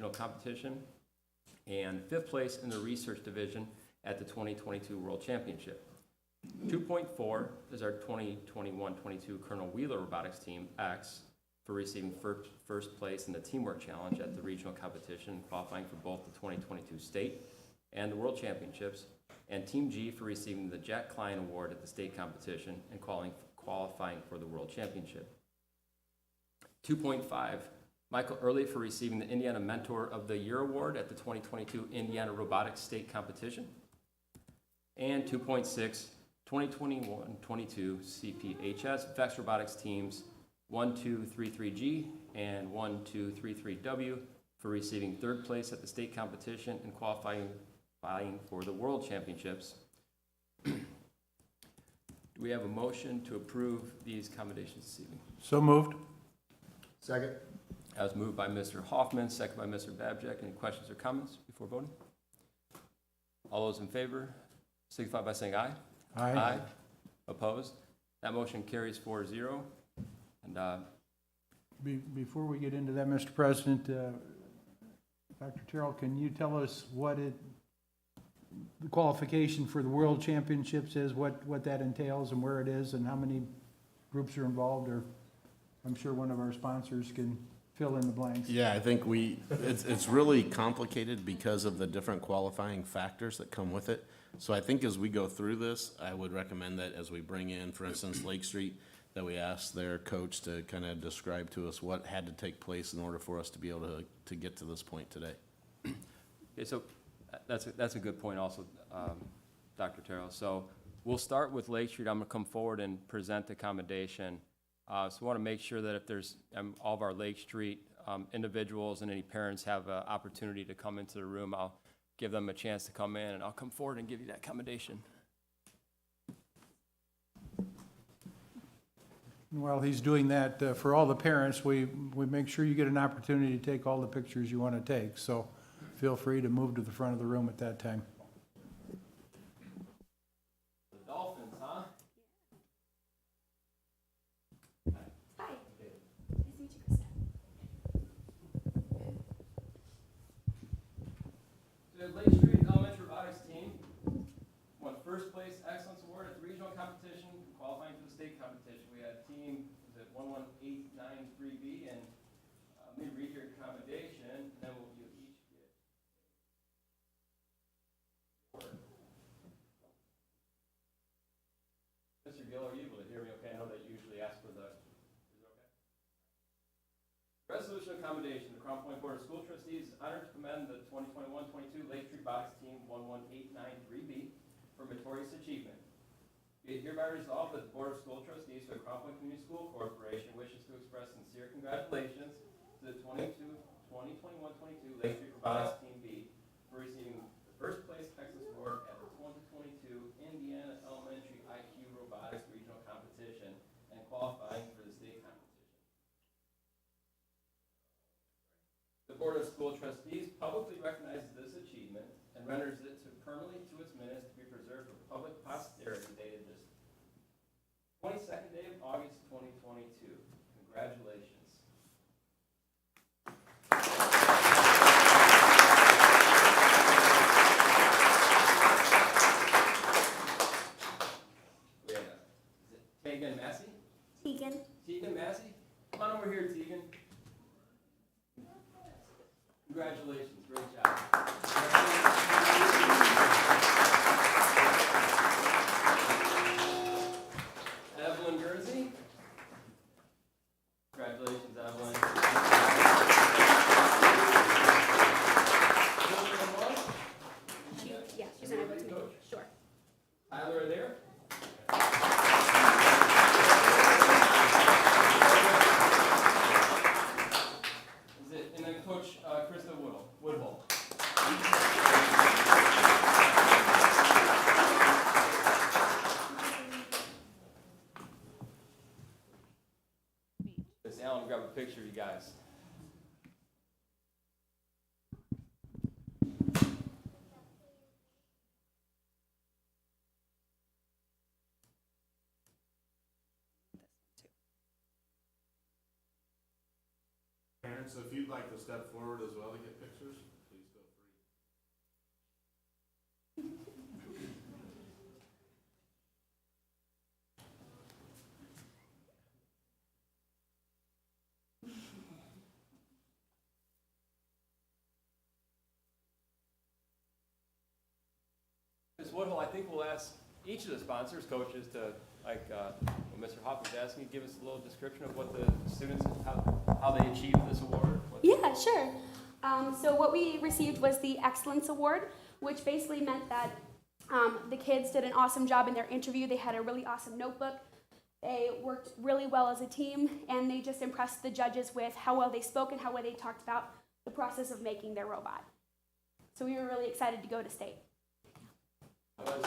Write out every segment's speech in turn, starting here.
regional competition, and 5th place in the research division at the 2022 World Championship. 2.4 is our 2021-22 Colonel Wheeler Robotics Team X for receiving first place in the Teamwork Challenge at the regional competition, qualifying for both the 2022 state and the World Championships, and Team G for receiving the Jack Klein Award at the state competition and qualifying for the World Championship. 2.5, Michael Early for receiving the Indiana Mentor of the Year Award at the 2022 Indiana Robotics State Competition. And 2.6, 2021-22 CPHS VEX Robotics Teams 1233G and 1233W for receiving 3rd place at the state competition and qualifying for the World Championships. Do we have a motion to approve these commendations this evening? So moved. Second. That was moved by Mr. Hoffman, second by Mr. Babjack. Any questions or comments before voting? All those in favor signify by saying aye. Aye. Opposed? That motion carries 4-0. And Before we get into that, Mr. President, Dr. Terrell, can you tell us what the qualification for the World Championships is, what that entails and where it is and how many groups are involved? Or I'm sure one of our sponsors can fill in the blanks. Yeah, I think it's really complicated because of the different qualifying factors that come with it. So I think as we go through this, I would recommend that as we bring in, for instance, Lake Street, that we ask their coach to kind of describe to us what had to take place in order for us to be able to get to this point today. okay, so that's a good point also, Dr. Terrell. So we'll start with Lake Street. I'm going to come forward and present the commendation. So we want to make sure that if there's all of our Lake Street individuals and any parents have an opportunity to come into the room, I'll give them a chance to come in, and I'll come forward and give you that commendation. While he's doing that, for all the parents, we make sure you get an opportunity to take all the pictures you want to take. So feel free to move to the front of the room at that time. The Dolphins, huh? Hi. Nice to meet you, Krista. The Lake Street Elementary Robotics Team won 1st place Excellence Award at the regional competition, qualifying for the state competition. We had team, was it 11893B, and let me read your commendation, and then we'll you each get award. Mr. Gill, are you able to hear me okay? I know that you usually ask for the, is it okay? Resolution of commendation. The Crown Point Board of School Trustees is honored to commend the 2021-22 Lake Street Robotics Team 11893B for meritorious achievement. Be it hereby resolved that the Board of School Trustees for the Crown Point Community School Corporation wishes to express sincere congratulations to the 2021-22 Lake Street Robotics Team B for receiving the 1st place Excellence Award at the 2022 Indiana Elementary IQ Robotics Regional Competition and qualifying for the state competition. The Board of School Trustees publicly recognizes this achievement and renders it permanently to its minutes to be preserved for public posterity dated this 22nd day of August 2022. Congratulations. We have, is it Tegan Massey? Tegan. Tegan Massey? Come on over here, Tegan. Congratulations, great job. Evelyn Guernsey. Congratulations, Evelyn. Yeah, she's an able to. Sure. Tyler Adair. Is it, and then Coach Krista Woodhull. Miss Allen, grab a picture of you guys. Parents, if you'd like to step forward as well to get pictures. Woodhull, I think we'll ask each of the sponsors, coaches, to, like, what Mr. Hoffman's asking, give us a little description of what the students, how they achieved this award. Yeah, sure. So what we received was the Excellence Award, which basically meant that the kids did an awesome job in their interview. They had a really awesome notebook. They worked really well as a team, and they just impressed the judges with how well they spoke and how well they talked about the process of making their robot. So we were really excited to go to state. What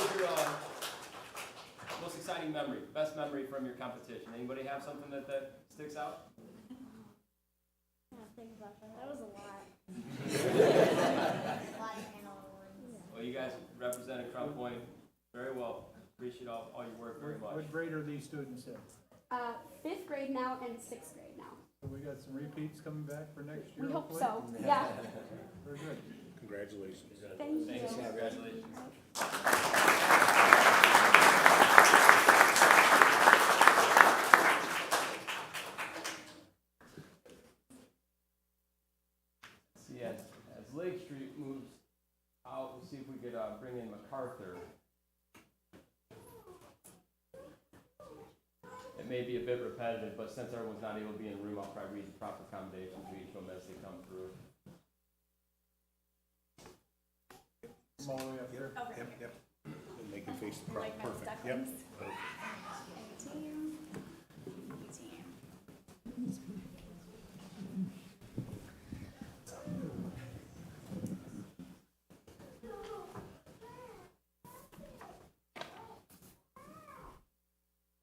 was your most exciting memory, best memory from your competition? Anybody have something that sticks out? I think about that. That was a lot. Well, you guys represented Crown Point very well. Appreciate all your work very much. What grade are these students in? 5th grade now and 6th grade now. So we got some repeats coming back for next year? We hope hopefully? so. Yeah. Very good. Congratulations. Thank you. Thanks, congratulations. See, as Lake Street moves out, we'll see if we could bring in MacArthur. It may be a bit repetitive, but since everyone's not able to be in the room, I'll probably read the proper accommodations for each of them as they come through. Come all the way up here. Yep. And they can face the Like my ducklings. Team.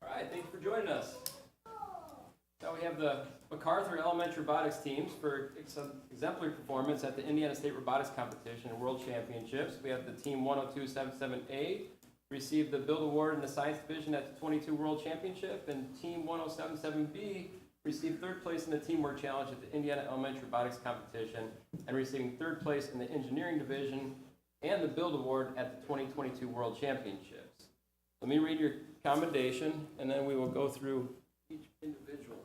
All right, thank you for joining us. Now we have the MacArthur Elementary Robotics teams for some exemplary performance at the Indiana State Robotics Competition and World Championships. We have the team 10277A received the Build Award in the Science Division at the 22 World Championship, and team 1077B received 3rd place in the Teamwork Challenge at the Indiana Elementary Robotics Competition and receiving 3rd place in the Engineering Division and the Build Award at the 2022 World Championships. Let me read your commendation, and then we will go through each individual.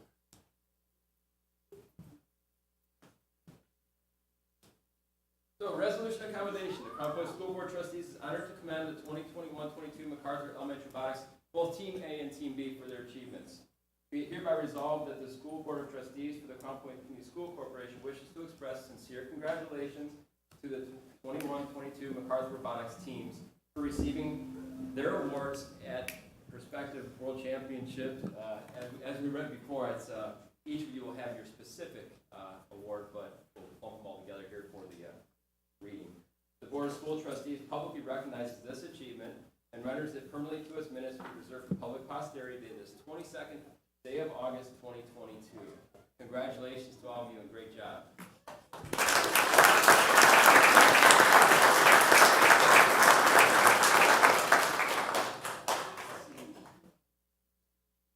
So, resolution of commendation. The Crown Point School Board Trustees is honored to commend the 2021-22 MacArthur Elementary Robotics, both Team A and Team B, for their achievements. Be it hereby resolved that the School Board of Trustees for the Crown Point Community School Corporation wishes to express sincere congratulations to the 21-22 MacArthur Robotics teams for receiving their awards at respective World Championships. As we read before, it's each of you will have your specific award, but we'll lump them all together here for the reading. The Board of School Trustees publicly recognizes this achievement and renders it permanently to its minutes to be preserved for public posterity this 22nd day of August 2022. Congratulations to all of you and great job.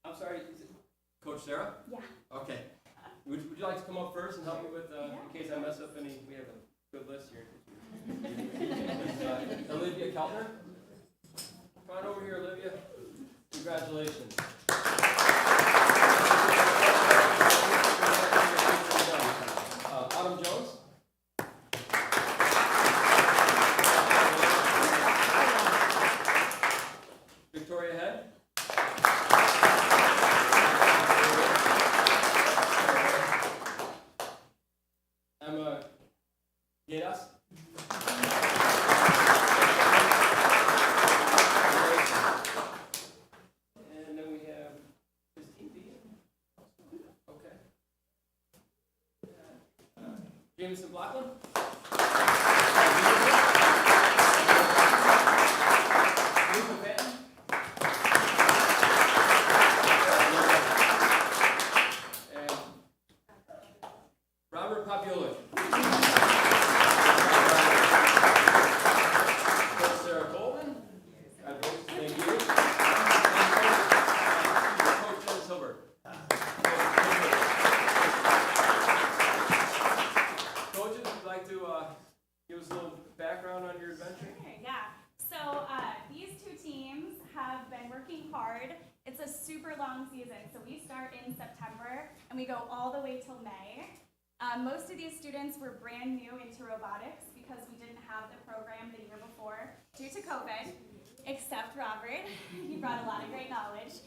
I'm sorry, is it Coach Sarah? Yeah. Okay. Would you like to come up first and help me with, in case I mess up any, we have a good list here. Olivia Keltner? Come on over here, Olivia. Congratulations. Autumn Jones? Victoria Head? Emma Gadas? And then we have Christine Dean. Okay. Jameson Blackland? Lisa Patton? And Robert Popiolich. Sarah Colvin. Thank you. Coach Dennis Hilbert. Coaches, would you like to give us a little background on your adventure? Sure, yeah. So these two teams have been working hard. It's a super long season. So we start in September and we go all the way till May. Most of these students were brand new into robotics because we didn't have the program the year before due to COVID, except Robert. He brought a lot of great knowledge.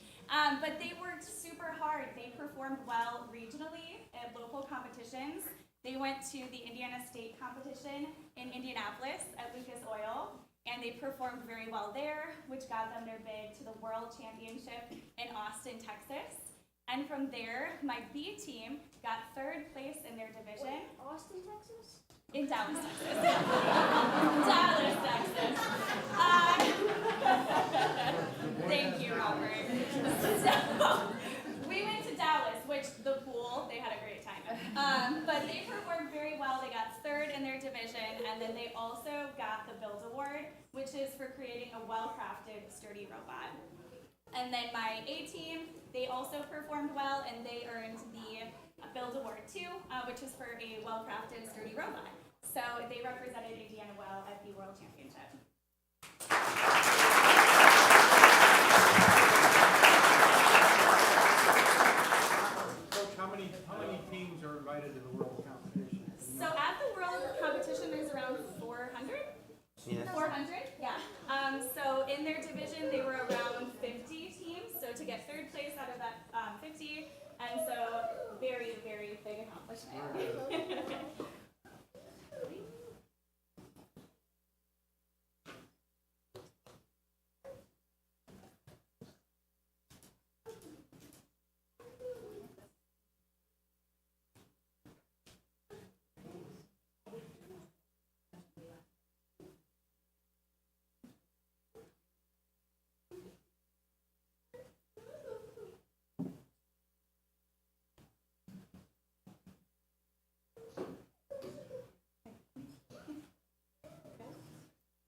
But they worked super hard. They performed well regionally at local competitions. They went to the Indiana State competition in Indianapolis at Lucas Oil, and they performed very well there, which got them their bid to the World Championship in Austin, Texas. And from there, my B team got 3rd place in their division. Austin, Texas? In Dallas, Texas. Dallas, Texas. Thank you, Robert. So, we went to Dallas, which the pool, they had a great time. But they performed very well. They got 3rd in their division, and then they also got the Build Award, which is for creating a well-crafted, sturdy robot. And then my A team, they also performed well, and they earned the Build Award too, which is for a well-crafted, sturdy robot. So they represented Indiana well at the World Championship. Coach, how many teams are invited to the world competition? So at the World Competition, there's around 400? Yeah. 400, yeah. So in their division, they were around 50 teams. So to get 3rd place out of that 50, and so very, very big accomplishment.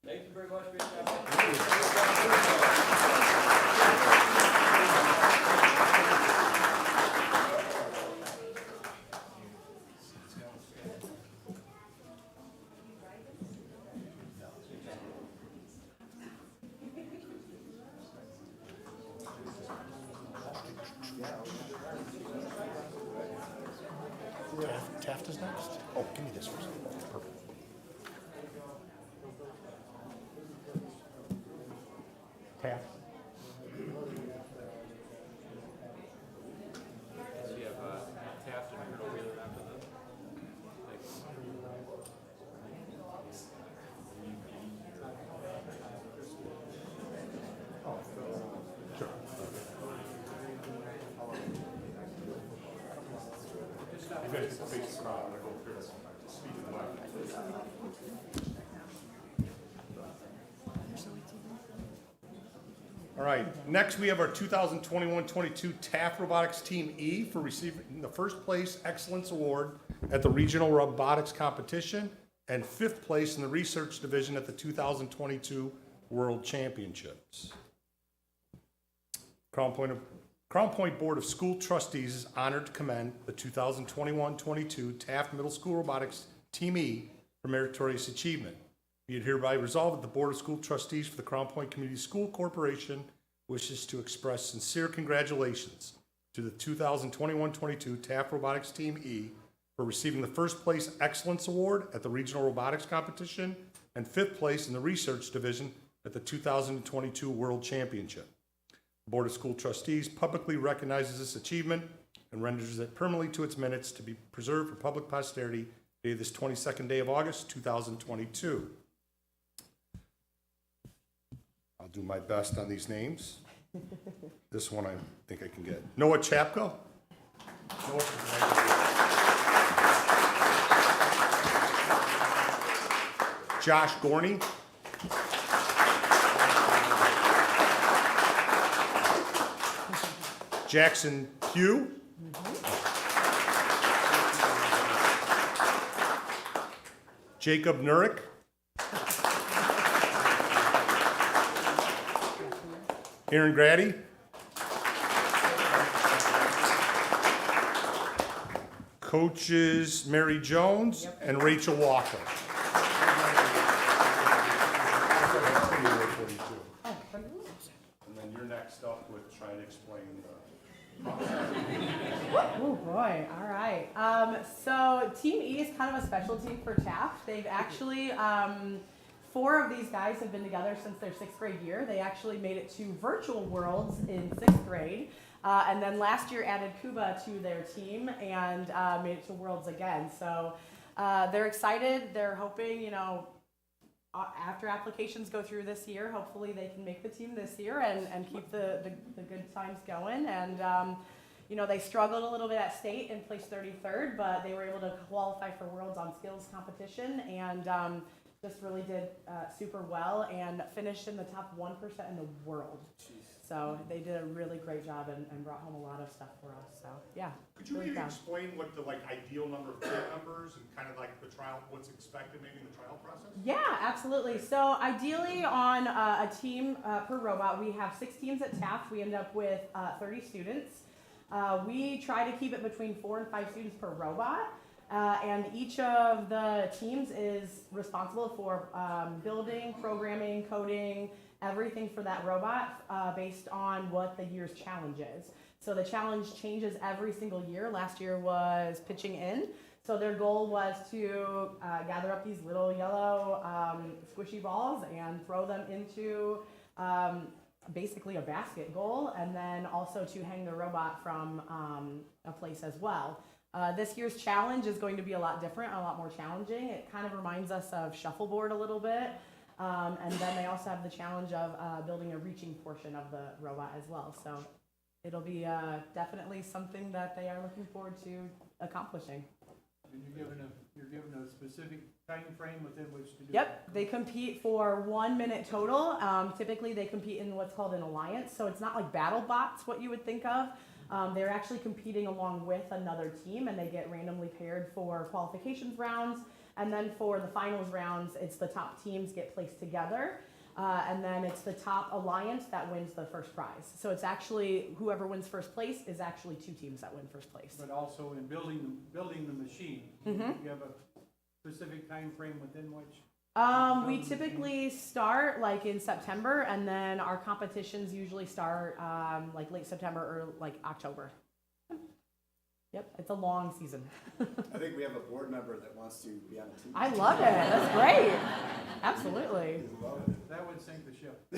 Thank you very much for your time. Taft is next? Oh, give me this first. Perfect. Taft. So you have Taft and Colonel Wheeler after them. Thanks. Sure. You guys face the crowd. I'm gonna go through this. Speed of the mic. All right, next we have our 2021-22 Taft Robotics Team E for receiving the 1st place Excellence Award at the Regional Robotics Competition and 5th place in the Research Division at the 2022 World Championships. Crown Point Board of School Trustees is honored to commend the 2021-22 Taft Middle School Robotics Team E for meritorious achievement. Be it hereby resolved that the Board of School Trustees for the Crown Point Community School Corporation wishes to express sincere congratulations to the 2021-22 Taft Robotics Team E for receiving the 1st place Excellence Award at the Regional Robotics Competition and 5th place in the Research Division at the 2022 World Championship. The Board of School Trustees publicly recognizes this achievement and renders it permanently to its minutes to be preserved for public posterity dated this 22nd day of August, 2022. I'll do my best on these names. This one I think I can get. Noah Chapko. Noah, Josh Gorney. Jackson Pugh. Jacob Nurick. Aaron Grady. Coaches Mary Jones and Rachel Walker. And then you're next up with trying to explain the process. boy, all right. So Team E is kind of a specialty for Taft. They've actually, 4 of these guys have been together since their 6th grade year. They actually made it to virtual worlds in 6th grade. And then last year added Cuba to their team and made it to worlds again. So they're excited. They're hoping, you know, after applications go through this year, hopefully they can make the team this year and keep the good times going. And, you know, they struggled a little bit at state and placed 33rd, but they were able to qualify for Worlds on Skills competition and just really did super well and finished in the top 1% in the world. So they did a really great job and brought home a lot of stuff for us. So yeah. Could you really maybe proud. explain what the ideal number of team members and kind of like the trial, what's expected maybe in the trial process? Yeah, absolutely. So ideally on a team per robot, we have 6 teams at Taft. We end up with 30 students. We try to keep it between 4 and 5 students per robot. And each of the teams is responsible for building, programming, coding, everything for that robot based on what the year's challenge is. So the challenge changes every single year. Last year was pitching in. So their goal was to gather up these little yellow squishy balls and throw them into basically a basket goal, and then also to hang the robot from a place as well. This year's challenge is going to be a lot different, a lot more challenging. It kind of reminds us of shuffleboard a little bit. And then they also have the challenge of building a reaching portion of the robot as well. So it'll be definitely something that they are looking forward to accomplishing. And you're given a specific time frame within which to do Yep, they compete for 1 minute total. Typically they compete in what's called an alliance. So it's not like battle bots, what you would think of. They're actually competing along with another team, and they get randomly paired for qualifications rounds. And then for the finals rounds, it's the top teams get placed together. And then it's the top alliance that wins the first prize. So it's actually whoever wins first place is actually 2 teams that win first place. But also in building the machine, Mhm. you have a specific time frame within which? We typically start like in September, and then our competitions usually start like late September or like October. Yep, it's a long season. I think we have a board member that wants to be on the team. I love it. That's great. Absolutely. That would sink the ship. So,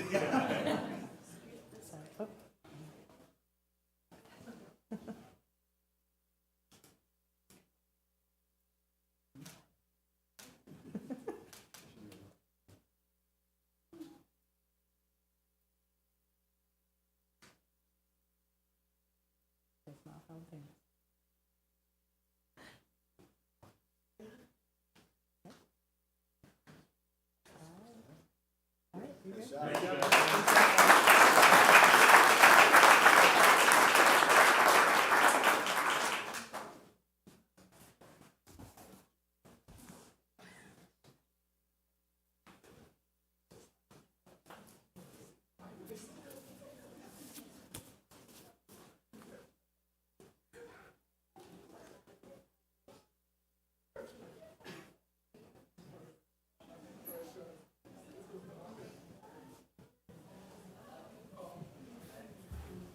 it's not a thing. All right, you good?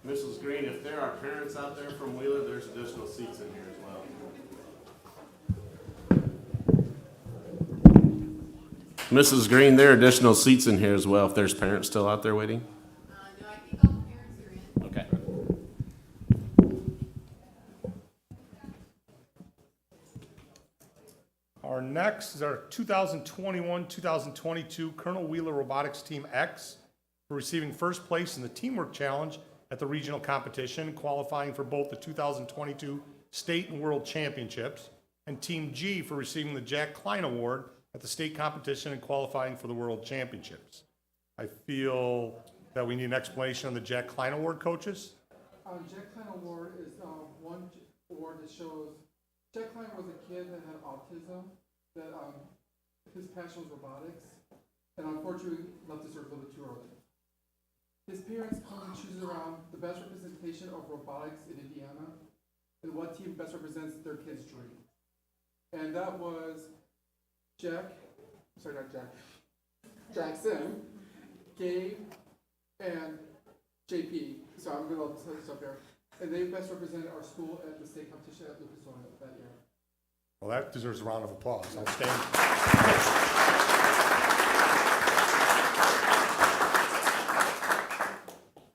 Mrs. Green, if there are parents out there from Wheeler, there's additional seats in here as well. Mrs. Green, there are additional seats in here as well if there's parents still out there waiting. No, I think all the parents are in. Okay. Our next is our 2021-2022 Colonel Wheeler Robotics Team X for receiving first place in the Teamwork Challenge at the regional competition, qualifying for both the 2022 State and World Championships, and Team G for receiving the Jack Klein Award at the state competition and qualifying for the World Championships. I feel that we need an explanation on the Jack Klein Award, coaches. Jack Klein Award is one award that shows Jack Klein was a kid that had autism, that his passion was robotics, and unfortunately left this earth a little bit too early. His parents come and choose around the best representation of robotics in Indiana and what team best represents their kid's dream. And that was Jackson, Gabe, and JP. So I'm going to put this up here. And they best represented our school at the state competition at Lucas Oil that year. Well, that deserves a round of applause. Outstanding.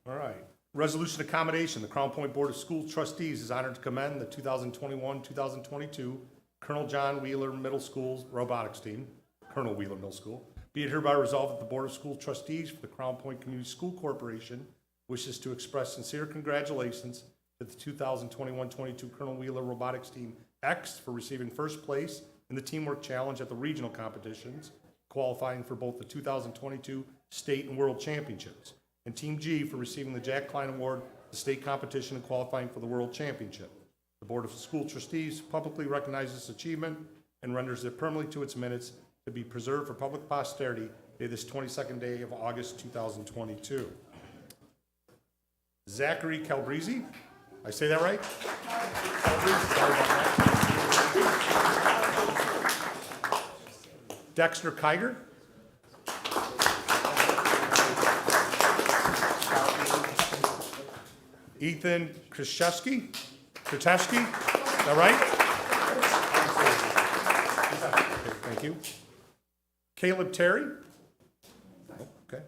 All right. Resolution accommodation. The Crown Point Board of School Trustees is honored to commend the 2021-2022 Colonel John Wheeler Middle School robotics team, Colonel Wheeler Middle School. Be it hereby resolved that the Board of School Trustees for the Crown Point Community School Corporation wishes to express sincere congratulations to the 2021-22 Colonel Wheeler Robotics Team X for receiving first place in the Teamwork Challenge at the regional competitions, qualifying for both the 2022 state and world championships, and Team G for receiving the Jack Klein Award, the state competition, and qualifying for the world championship. The Board of School Trustees publicly recognizes this achievement and renders it permanently to its minutes to be preserved for public posterity this 22nd day of August 2022. Zachary Calabrese, I say that right? Calabrese, sorry about that. Dexter Kiger. Ethan Krzyzewski, is that right? Okay, thank you. Caleb Terry. Okay,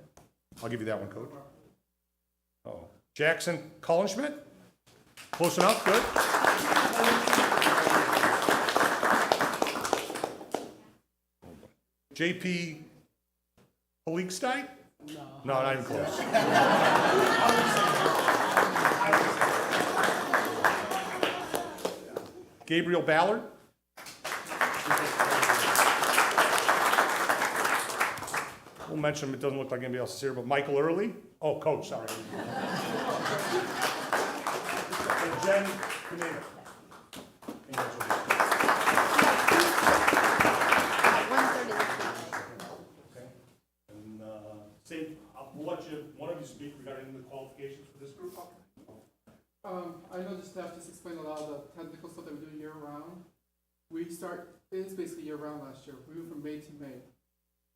I'll give you that one, Coach. Oh, Jackson Collenschmidt. Close enough, good. JP Palikstein? No, not even close. Gabriel Ballard. We'll mention him, it doesn't look like anybody else is here, but Michael Early. Oh, Coach, sorry. And Jen Canino. Okay. And we'll let you, one of you speak regarding the qualifications for this group. I know the staff just explained a lot of the technical stuff that we do year round. It is basically year round last year. We moved from May to May.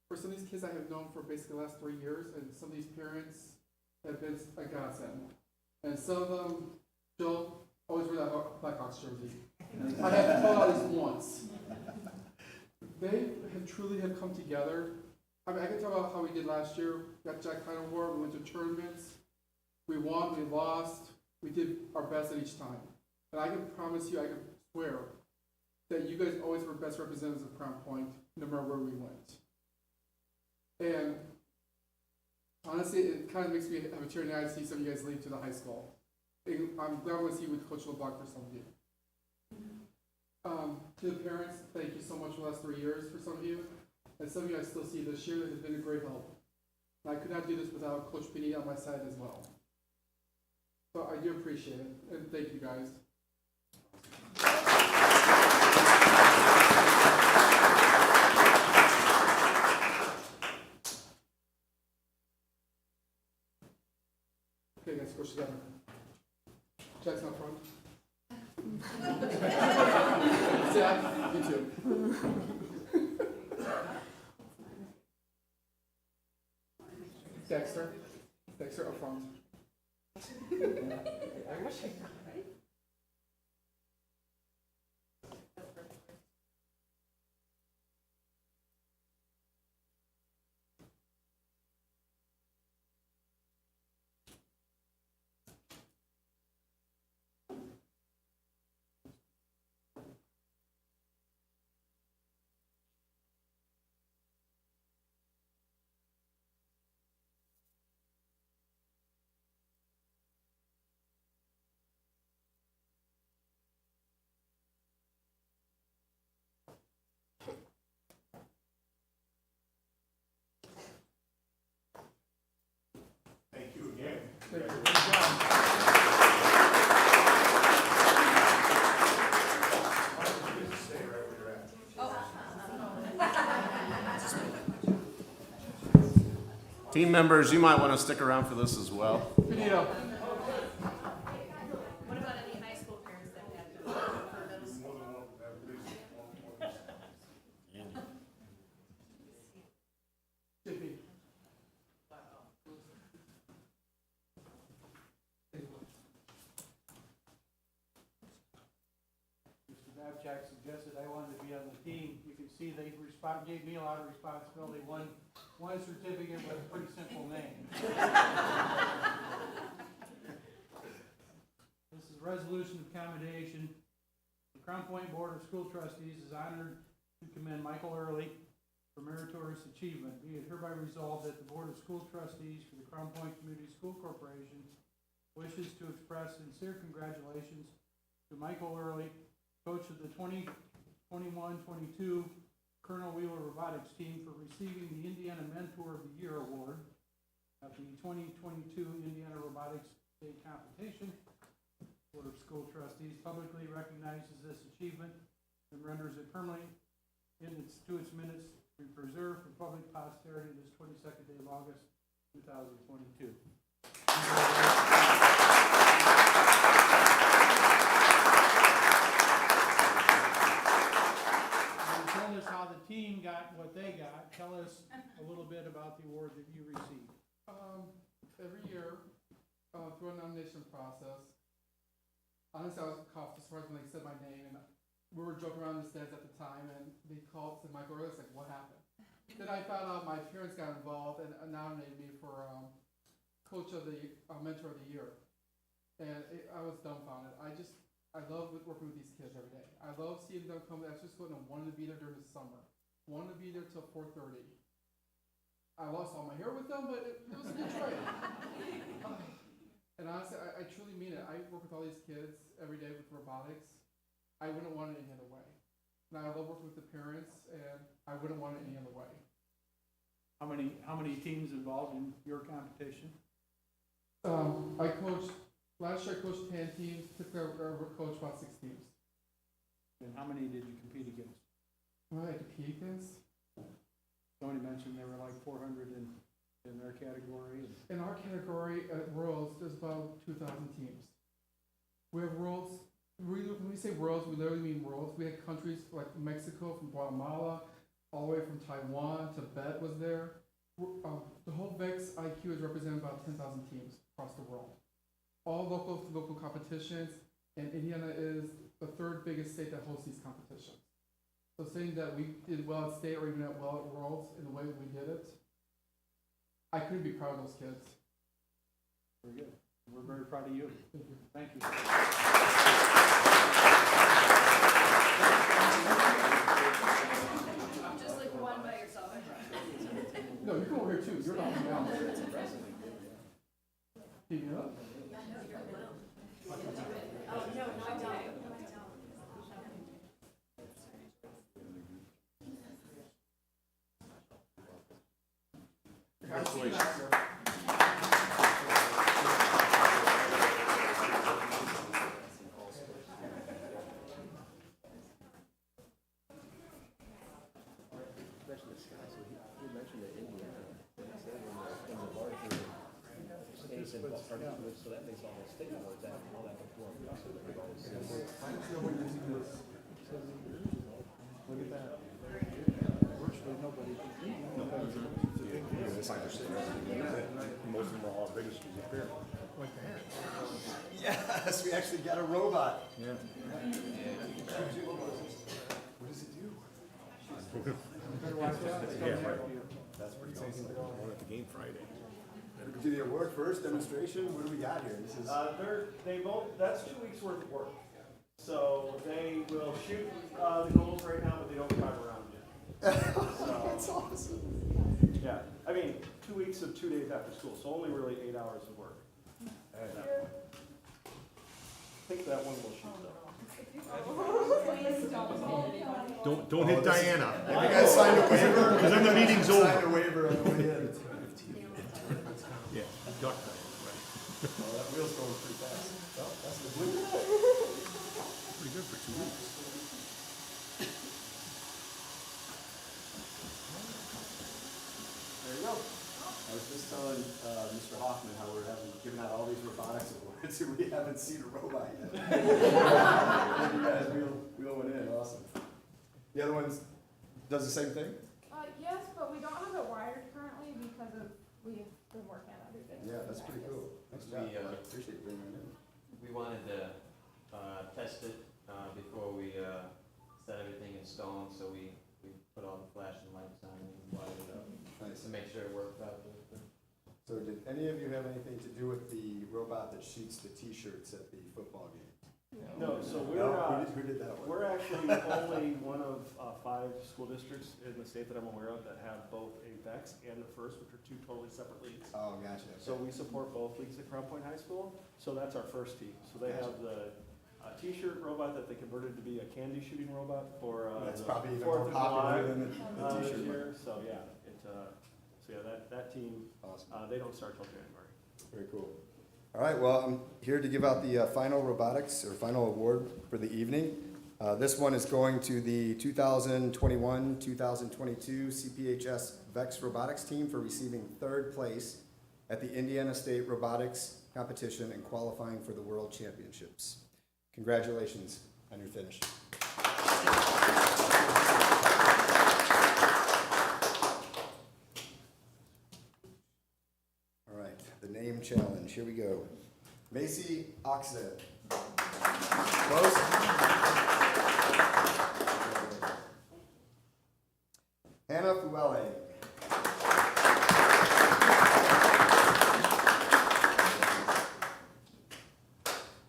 For some of these kids I have known for basically the last 3 years, and some of these parents have been a godsend. And some of them, Joe, always wear that Blackhawks jersey. I haven't told at least once. They truly have come together. I mean, I can talk about how we did last year. We got Jack Klein Award, we went to tournaments. We won, we lost. We did our best at each time. And I can promise you, I can swear, that you guys always were best representatives of Crown Point, no matter where we went. And honestly, it kind of makes me have a tear in the eye to see some of you guys leave to the high school. And I'm glad to see you with Coach LeBlanc for some of you. To the parents, thank you so much for the last 3 years for some of you. And some of you I still see this year that has been a great help. And I could not do this without Coach Beanie on my side as well. So I do appreciate it, and thank you guys. Okay, guys, push together. Jackson up front. Zach, you too. Dexter up front. Thank you again. Thank you. Good job. Stay right where you're at. Team members, you might want to stick around for this as well. Benito. What about any high school parents that had for middle school? JP. Babchak suggested I wanted to be on the team. You can see they gave me a lot of responsibility. One certificate with a pretty simple name. This is a resolution of commendation. The Crown Point Board of School Trustees is honored to commend Michael Early for meritorious achievement. Be it hereby resolved that the Board of School Trustees for the Crown Point Community School Corporation wishes to express sincere congratulations to Michael Early, coach of the 2021-22 Colonel Wheeler Robotics team, for receiving the Indiana Mentor of the Year Award at the 2022 Indiana Robotics State Competition. Board of School Trustees publicly recognizes this achievement and renders it permanently to its minutes to be preserved for public posterity this 22nd day of August 2022. Tell us how the team got what they got. Tell us a little bit about the award that you received. Every year, through a nomination process, honestly, I was caught surprised when they said my name, and we were joking around in the stands at the time, and they called, said Michael Early, like, what happened? Then I found out my parents got involved and nominated me for coach of the mentor of the year, and I was dumbfounded. I love working with these kids every day. I love seeing them come to extra school and wanting to be there during the summer, wanting to be there till 4:30. I lost all my hair with them, but it was a good trade. And honestly, I truly mean it. I work with all these kids every day with robotics. I wouldn't want it any other way. And I love working with the parents, and I wouldn't want it any other way. How many teams involved in your competition? I coached, last year I coached 10 teams, typically I coached about 6 teams. And how many did you compete against? Who did I compete against? Somebody mentioned there were like 400 in their category. In our category at Worlds, there's about 2,000 teams. We have worlds, when we say worlds, we literally mean worlds. We had countries like Mexico, from Guatemala, all the way from Taiwan, Tibet was there. The whole VEX IQ is representing about 10,000 teams across the world. All local competitions, and Indiana is the 3rd biggest state that hosts these competitions. So saying that we did well at state or even at well at Worlds in the way we did it, I couldn't be proud of those kids. Very good. We're very proud of you. Thank you. Just like one by yourself. No, you come over here too. You're not down. Keep it up. Oh, no, I don't. Congratulations. So that makes all those state awards that all that before. Look at that. Virtually nobody. Most of them are all big as up here. Like that. Yes, we actually got a robot. Yeah. What does it do? Better watch out. It's coming after you. That's pretty awesome. One at the game Friday. Do the award first, demonstration, what do we got here? This is, That's 2 weeks worth of work. So they will shoot the goals right now, but they don't drive around yet. that's awesome. Yeah, I mean, 2 weeks of 2 days after school, so only really 8 hours of work. I think that one will shoot though. Don't hit Diana. Have you guys signed a waiver? Because then the meeting's over. Signed a waiver on the way in. Yeah, duck time, Oh, that wheel's going pretty fast. Oh, that's the blue. Pretty good for 2 weeks. There you go. I was just telling Mr. Hoffman how we're giving out all these robotics awards and we haven't seen a robot yet. You guys wheel one in, awesome. The other one does the same thing? Yes, but we don't have it wired currently because we've been working on other things. Yeah, that's pretty cool. Nice job. We, I appreciate bringing it in. We wanted to test it before we, set everything in stone, so we put all the flashing lights on and wired it up Nice. to make sure it worked out. So did any of you have anything to do with the robot that shoots the T-shirts at the football game? No, so No? Who did that one? we're actually only one of 5 school districts in the state that I'm aware of that have both a VEX and the FIRST, which are 2 totally separate leagues. Oh, gotcha. So we support both leagues at Crown Point High School, so that's our first team. So they have the T-shirt robot that they converted to be a candy shooting robot for That's the probably even 4th more of July popular than the this T-shirt. year. So yeah, that team, Awesome. they don't start till January. Very cool. All right, well, I'm here to give out the final robotics or final award for the evening. This one is going to the 2021-2022 CPHS VEX robotics team for receiving 3rd place at the Indiana State Robotics Competition and qualifying for the World Championships. Congratulations on your finish. All right, the name challenge, here we go. Macy Oxted. Close. Hannah Fuele.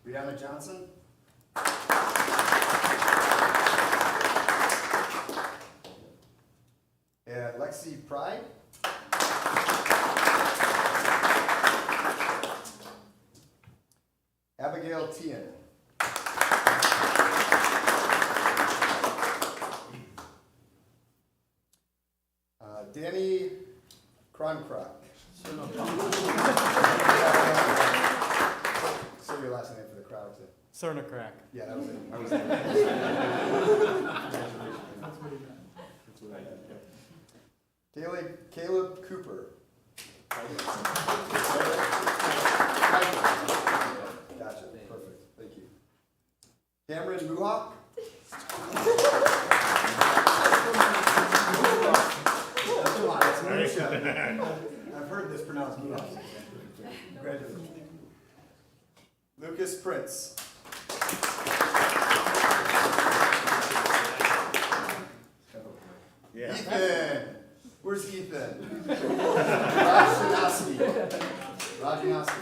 Brianna Johnson. And Lexi Pride. Abigail Tien. Danny Kronkrock. Say your last name for the crowd too. Cernacrack. Yeah, that was it. I was there. That's what he got. That's what I had. Caleb Cooper. Gotcha, perfect, thank you. Cameron Muhawk. That's Musha. I've heard this pronounced Muhawk. Congratulations. Lucas Prince. Yeah. Ethan. Where's Ethan? Rajanowski.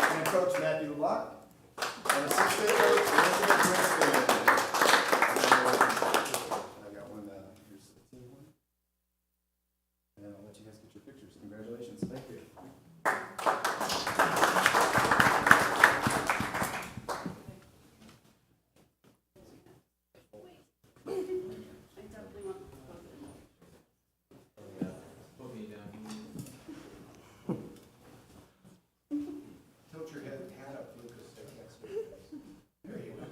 And Coach Matthew Locke. And assistant coach Elizabeth Winston. I got one, here's the team one. And I'll let you guys get your pictures. Congratulations. Thank you. Tilt your head up, Lucas. There you go.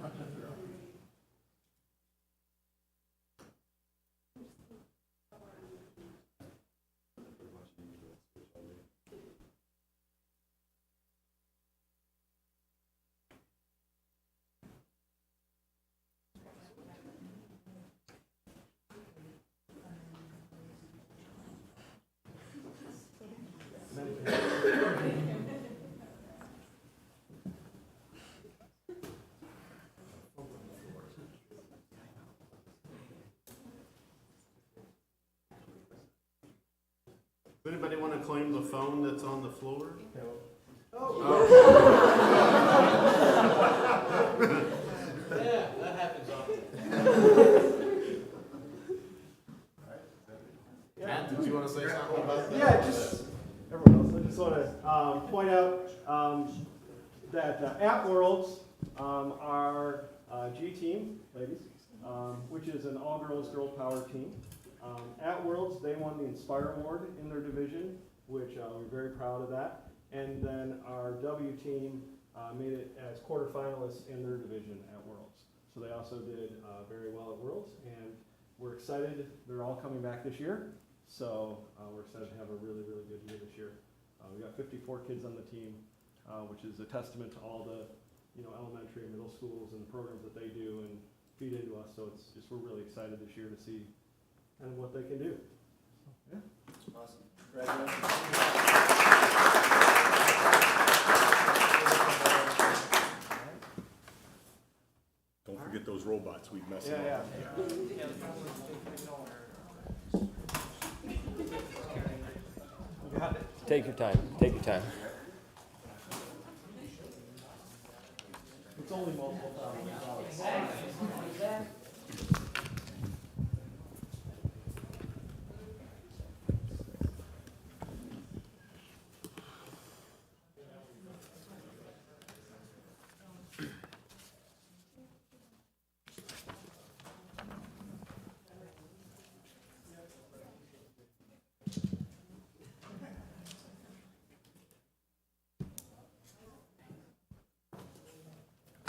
Does anybody want to claim the phone that's on the floor? Yeah, that happens often. Matt, did you want to say something about that? Yeah, just, everyone else, I just want to point out that at Worlds, our G team, ladies, which is an all-girls, girl-power team, at Worlds, they won the Inspire Award in their division, which we're very proud of that. And then our W team made it as quarterfinalists in their division at Worlds. So they also did very well at Worlds, and we're excited. They're all coming back this year. So we're excited to have a really, really good year this year. We got 54 kids on the team, which is a testament to all the, elementary and middle schools and the programs that they do and feed into us. So it's just, we're really excited this year to see kind of what they can do. So, yeah. Awesome. Congratulations. robots, we'd mess them Yeah, up. You got it. Take your time, take your time. It's only multiple times.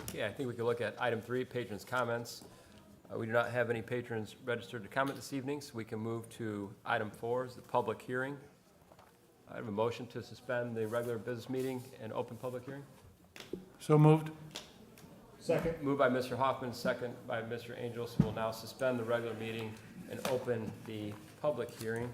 Okay, I think we can look at item 3, patrons' comments. We do not have any patrons registered to comment this evening, so we can move to item 4, is the public hearing. I have a motion to suspend the regular business meeting and open public hearing. So moved. Second. Moved by Mr. Hoffman, second by Mr. Angels. We'll now suspend the regular meeting and open the public hearing.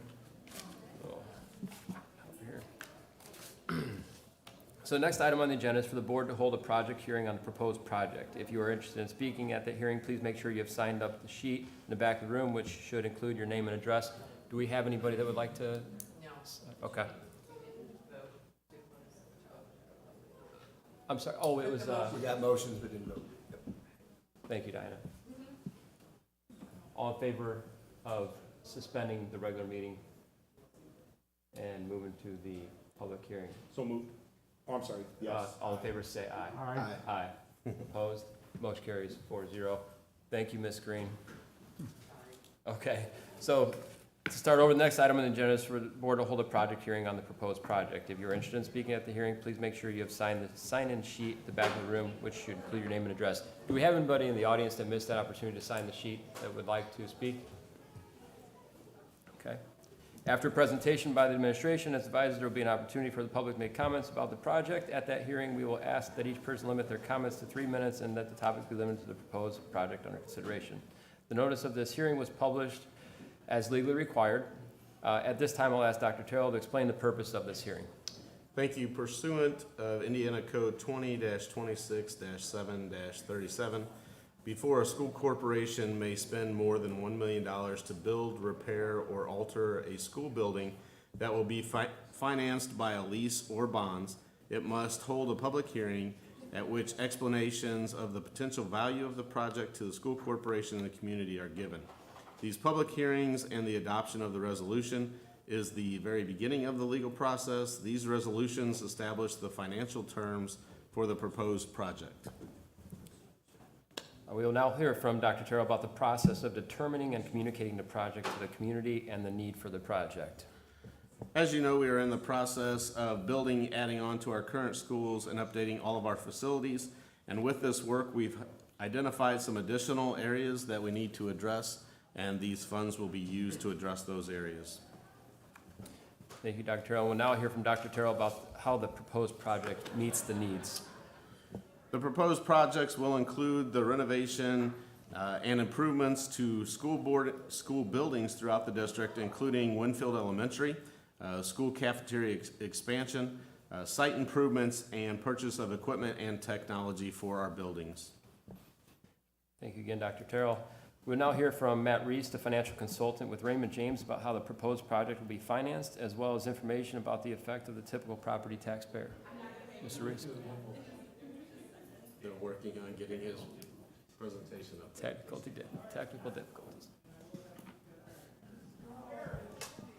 So the next item on the agenda is for the board to hold a project hearing on the proposed project. If you are interested in speaking at the hearing, please make sure you have signed up the sheet in the back of the room, which should include your name and address. Do we have anybody that would like to? No. Okay. I'm sorry, oh, it was, We got motions, but didn't vote. thank you, Diana. All in favor of suspending the regular meeting and moving to the public hearing? So moved. Oh, I'm sorry, yes. All in favor, say aye. Aye. Aye. Opposed? Motion carries 4-0. Thank you, Ms. Green. Okay, so to start over, the next item on the agenda is for the board to hold a project hearing on the proposed project. If you're interested in speaking at the hearing, please make sure you have signed the sign-in sheet at the back of the room, which should include your name and address. Do we have anybody in the audience that missed that opportunity to sign the sheet that would like to speak? Okay. After a presentation by the administration, as advised, there will be an opportunity for the public to make comments about the project. At that hearing, we will ask that each person limit their comments to 3 minutes and that the topic be limited to the proposed project under consideration. The notice of this hearing was published as legally required. At this time, I'll ask Dr. Terrell to explain the purpose of this hearing. Thank you. Pursuant of Indiana Code 20-26-7-37, before a school corporation may spend more than $1 million to build, repair, or alter a school building that will be financed by a lease or bonds, it must hold a public hearing at which explanations of the potential value of the project to the school corporation and the community are given. These public hearings and the adoption of the resolution is the very beginning of the legal process. These resolutions establish the financial terms for the proposed project. We will now hear from Dr. Terrell about the process of determining and communicating the project to the community and the need for the project. As you know, we are in the process of building, adding on to our current schools and updating all of our facilities. And with this work, we've identified some additional areas that we need to address, and these funds will be used to address those areas. Thank you, Dr. Terrell. We'll now hear from Dr. Terrell about how the proposed project meets the needs. The proposed projects will include the renovation and improvements to school buildings throughout the district, including Winfield Elementary, school cafeteria expansion, site improvements, and purchase of equipment and technology for our buildings. Thank you again, Dr. Terrell. We'll now hear from Matt Reese, the financial consultant with Raymond James, about how the proposed project will be financed, as well as information about the effect of the typical property taxpayer. Mr. Reese. They're working on getting his presentation up. Technical difficulties.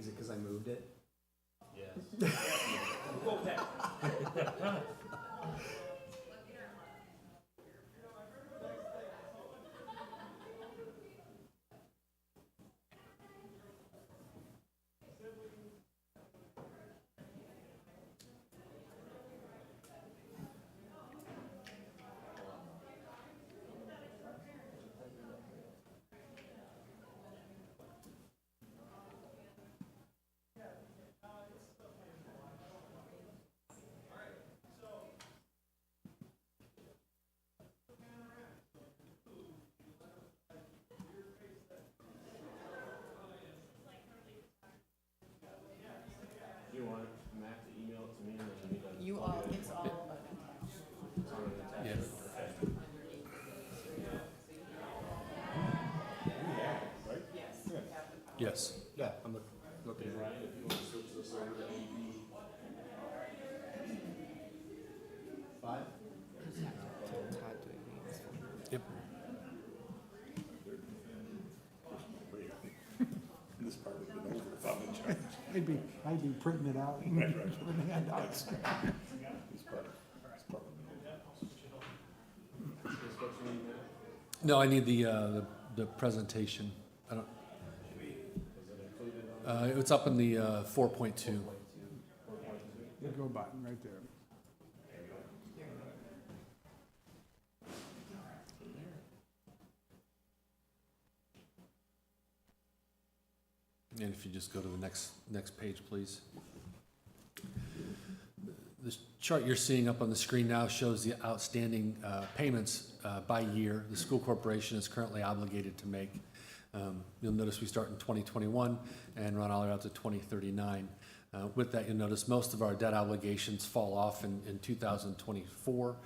Is it because I moved it? Yes. Yep. This part would have been over if I'm in charge. I'd be printing it out and giving handouts. This part would No, I need the presentation. I don't. It's up in the 4.2. The go button right there. And if you just go to the next page, please. This chart you're seeing up on the screen now shows the outstanding payments by year the school corporation is currently obligated to make. You'll notice we start in 2021 and run all the way out to 2039. With that, you'll notice most of our debt obligations fall off in 2024,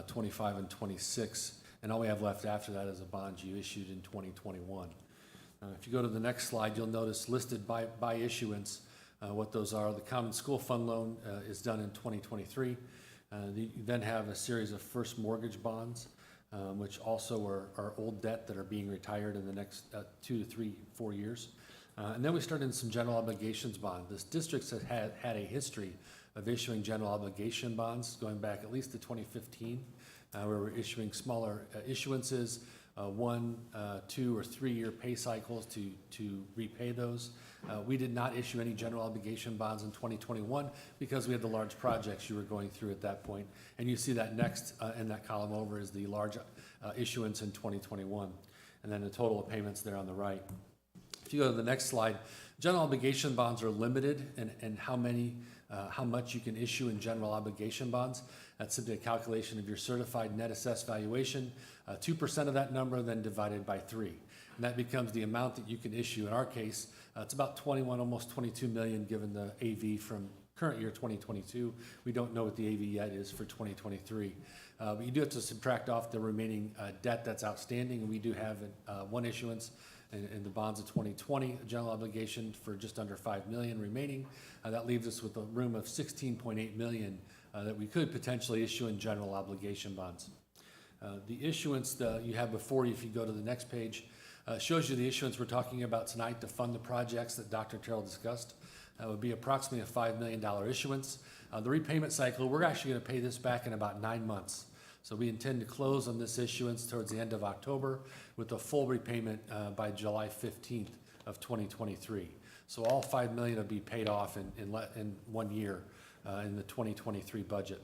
25, and 26. And all we have left after that is a bond you issued in 2021. If you go to the next slide, you'll notice listed by issuance what those are. The common school fund loan is done in 2023. You then have a series of first mortgage bonds, which also are old debt that are being retired in the next 2 to 3, 4 years. And then we start in some general obligations bond. This district has had a history of issuing general obligation bonds going back at least to 2015, where we're issuing smaller issuances, 1, 2, or 3 year pay cycles to repay those. We did not issue any general obligation bonds in 2021 because we had the large projects you were going through at that point. And you see that next in that column over is the large issuance in 2021. And then the total of payments there on the right. If you go to the next slide, general obligation bonds are limited in how much you can issue in general obligation bonds. That's simply a calculation of your certified net assessed valuation, 2% of that number, then divided by 3. And that becomes the amount that you can issue. In our case, it's about 21, almost 22 million given the AV from current year 2022. We don't know what the AV yet is for 2023. But you do have to subtract off the remaining debt that's outstanding. And we do have one issuance in the bonds of 2020, a general obligation for just under 5 million remaining. That leaves us with a room of 16.8 million that we could potentially issue in general obligation bonds. The issuance that you have before you, if you go to the next page, shows you the issuance we're talking about tonight to fund the projects that Dr. Terrell discussed. That would be approximately a $5 million issuance. The repayment cycle, we're actually going to pay this back in about 9 months. So we intend to close on this issuance towards the end of October with a full repayment by July 15th of 2023. So all $5 million will be paid off in 1 year in the 2023 budget.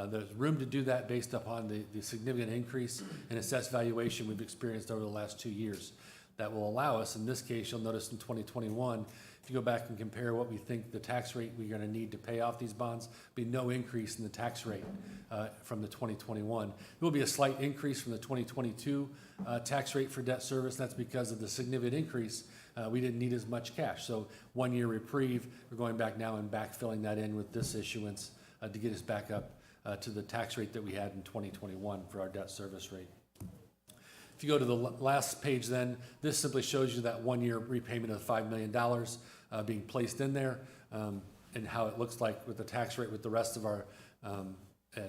There's room to do that based upon the significant increase in assessed valuation we've experienced over the last 2 years. That will allow us, in this case, you'll notice in 2021, if you go back and compare what we think the tax rate we're going to need to pay off these bonds, be no increase in the tax rate from the 2021. There will be a slight increase from the 2022 tax rate for debt service. That's because of the significant increase. We didn't need as much cash. So 1 year reprieve, we're going back now and backfilling that in with this issuance to get us back up to the tax rate that we had in 2021 for our debt service rate. If you go to the last page then, this simply shows you that 1 year repayment of $5 million being placed in there and how it looks like with the tax rate with the rest of our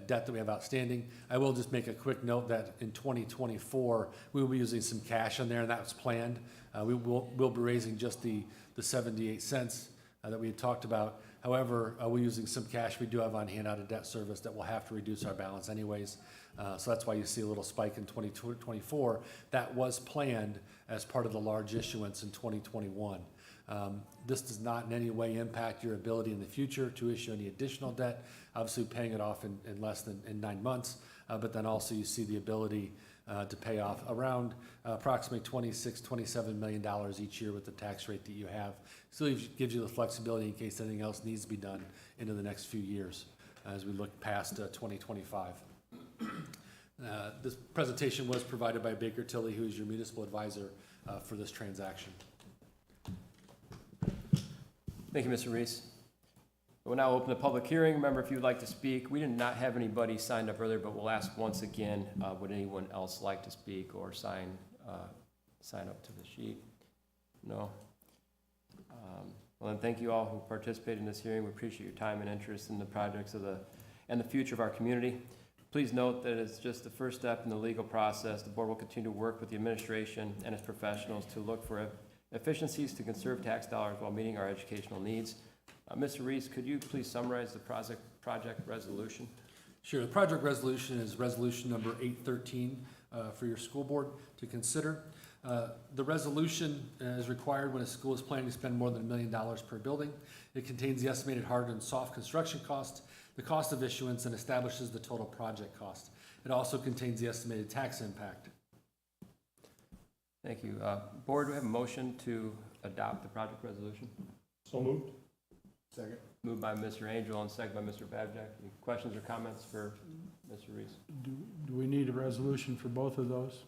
debt that we have outstanding. I will just make a quick note that in 2024, we will be using some cash in there, and that's planned. We'll be raising just the 78 cents that we had talked about. However, we're using some cash we do have on hand out of debt service that will have to reduce our balance anyways. So that's why you see a little spike in 2024. That was planned as part of the large issuance in 2021. This does not in any way impact your ability in the future to issue any additional debt, obviously paying it off in less than 9 months, but then also you see the ability to pay off around approximately $26, $27 million each year with the tax rate that you have. So it gives you the flexibility in case anything else needs to be done into the next few years as we look past 2025. This presentation was provided by Baker Tilly, who is your municipal advisor for this transaction. Thank you, Mr. Reese. We'll now open the public hearing. Remember, if you would like to speak, we did not have anybody signed up earlier, but we'll ask once again, would anyone else like to speak or sign up to the sheet? No? Well, then thank you all who participated in this hearing. We appreciate your time and interest in the projects and the future of our community. Please note that it's just the first step in the legal process. The board will continue to work with the administration and its professionals to look for efficiencies to conserve tax dollars while meeting our educational needs. Mr. Reese, could you please summarize the project resolution? Sure. The project resolution is resolution number 813 for your school board to consider. The resolution is required when a school is planning to spend more than $1 million per building. It contains the estimated hard and soft construction cost, the cost of issuance, and establishes the total project cost. It also contains the estimated tax impact. Thank you. Board, do we have a motion to adopt the project resolution? So moved. Second. Moved by Mr. Angel and second by Mr. Babjack. Any questions or comments for Mr. Reese? Do we need a resolution for both of those?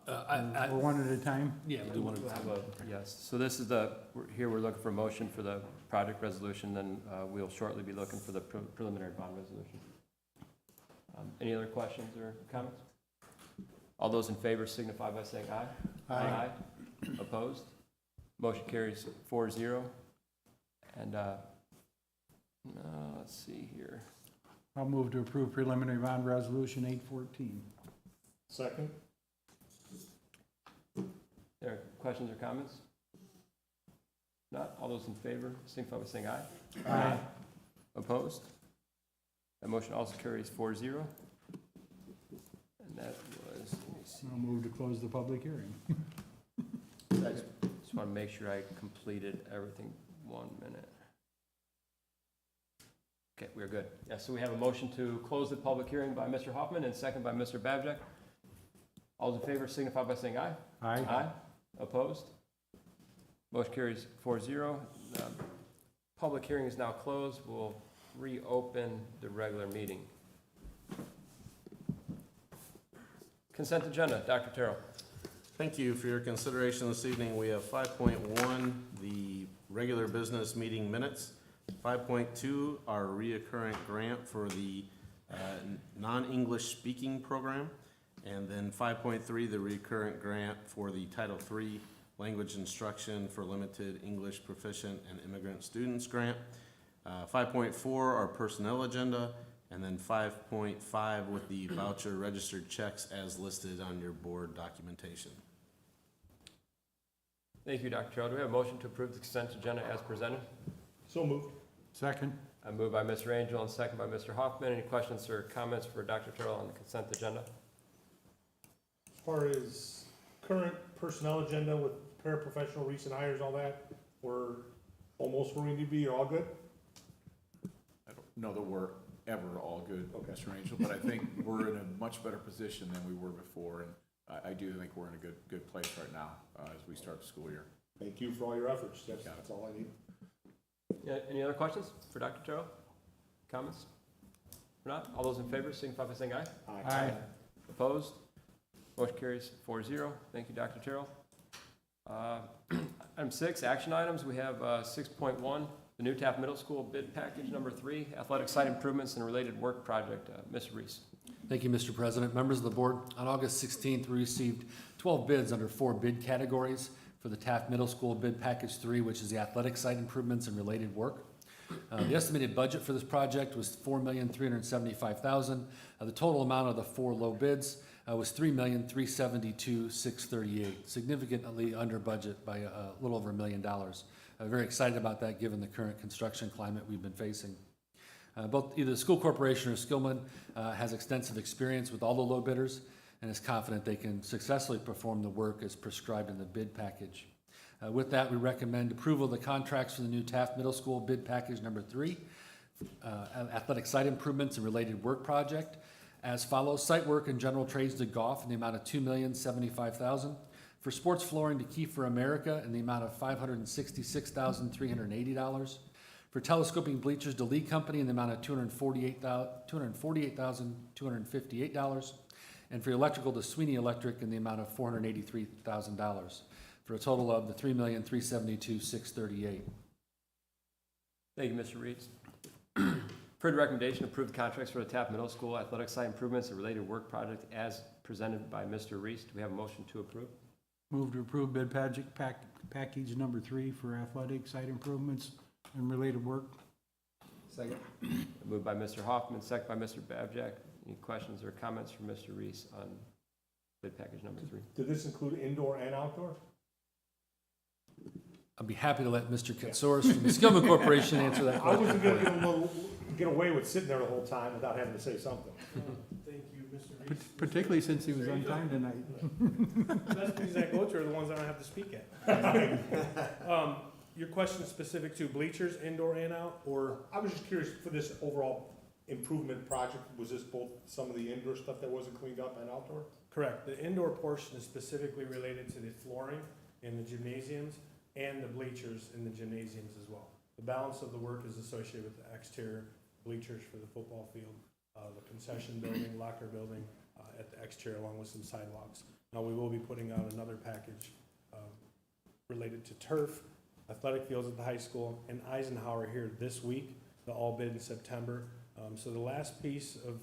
I Or one at a time? Yeah, we do want to Have a- Yes, so this is we're looking for a motion for the project resolution, then we'll shortly be looking for the preliminary bond resolution. Any other questions or comments? All those in favor signify by saying aye. Aye. Opposed? Motion carries 4-0. And let's see here. I'll move to approve preliminary bond resolution 814. Second. There are questions or comments? Not, all those in favor, signify by saying aye. Aye. Opposed? That motion also carries 4-0. And that was, let me see, I'll move to close the public hearing. Second. just want to make sure I completed everything. 1 minute. Okay, we're good. Yeah, so we have a motion to close the public hearing by Mr. Hoffman and second by Mr. Babjack. All those in favor signify by saying aye. Aye. Opposed? Motion carries 4-0. Public hearing is now closed. We'll reopen the regular meeting. Consent agenda, Dr. Terrell. Thank you for your consideration this evening. We have 5.1, the regular business meeting minutes. 5.2, our reoccurring grant for the non-English speaking program. And then 5.3, the recurrent grant for the Title III language instruction for limited English proficient and immigrant students grant. 5.4, our personnel agenda. And then 5.5 with the voucher registered checks as listed on your board documentation. Thank you, Dr. Terrell. Do we have a motion to approve the consent agenda as presented? So moved. Second? I moved by Mr. Angel and second by Mr. Hoffman. Any questions or comments for Dr. Terrell on the consent agenda? As far as current personnel agenda with paraprofessional recent hires, all that, we're almost where we need to be. You're all good? I don't know that we're ever all good, Okay. Mr. Angel, but I think we're in a much better position than we were before, and I do think we're in a good place right now as we start the school year. Thank you for all your efforts. That's all I need. Yeah, any other questions for Dr. Terrell? Comments? If not, all those in favor signify by saying aye. Aye. Opposed? Motion carries 4-0. Thank you, Dr. Terrell. Item 6, action items. We have 6.1, the new Taft Middle School bid package number 3, athletic site improvements and related work project. Mr. Reese. Thank you, Mr. President. Members of the board, on August 16th, we received 12 bids under 4 bid categories for the Taft Middle School bid package 3, which is the athletic site improvements and related work. The estimated budget for this project was $4,375,000. The total amount of the 4 low bids was $3,372,638, significantly under budget by a little over $1 million. Very excited about that given the current construction climate we've been facing. Both either the school corporation or Skillman has extensive experience with all the low bidders and is confident they can successfully perform the work as prescribed in the bid package. With that, we recommend approval of the contracts for the new Taft Middle School bid package number 3, athletic site improvements and related work project, as follows: site work and general trades to golf in the amount of $2,075,000. For sports flooring to Kiefer America in the amount of $566,380. For telescoping bleachers to Lee Company in the amount of $248,258. And for electrical to Sweeney Electric in the amount of $483,000. For a total of the $3,372,638. Thank you, Mr. Reese. Heard the recommendation, approve the contracts for the Taft Middle School athletic site improvements and related work project as presented by Mr. Reese. Do we have a motion to approve? Move to approve bid package number 3 for athletic site improvements and related work. Second. Moved by Mr. Hoffman, second by Mr. Babjack. Any questions or comments from Mr. Reese on bid package number 3? Did this include indoor and outdoor? I'd be happy to let Mr. Katsouris from the Skillman Corporation answer that I question. wasn't gonna get away with sitting there the whole time without having to say something. Thank you, Mr. Reese. Particularly since he was on time tonight. Best meetings I go to are the ones I don't have to speak at. Your question is specific to bleachers, indoor and out, or? I was just curious, for this overall improvement project, was this both some of the indoor stuff that wasn't cleaned up and outdoor? Correct. The indoor portion is specifically related to the flooring in the gymnasiums and the bleachers in the gymnasiums as well. The balance of the work is associated with the exterior bleachers for the football field, the concession building, locker building, at the exterior, along with some sidewalks. Now, we will be putting out another package related to turf, athletic fields at the high school, and Eisenhower here this week. They'll all bid in September. So the last piece of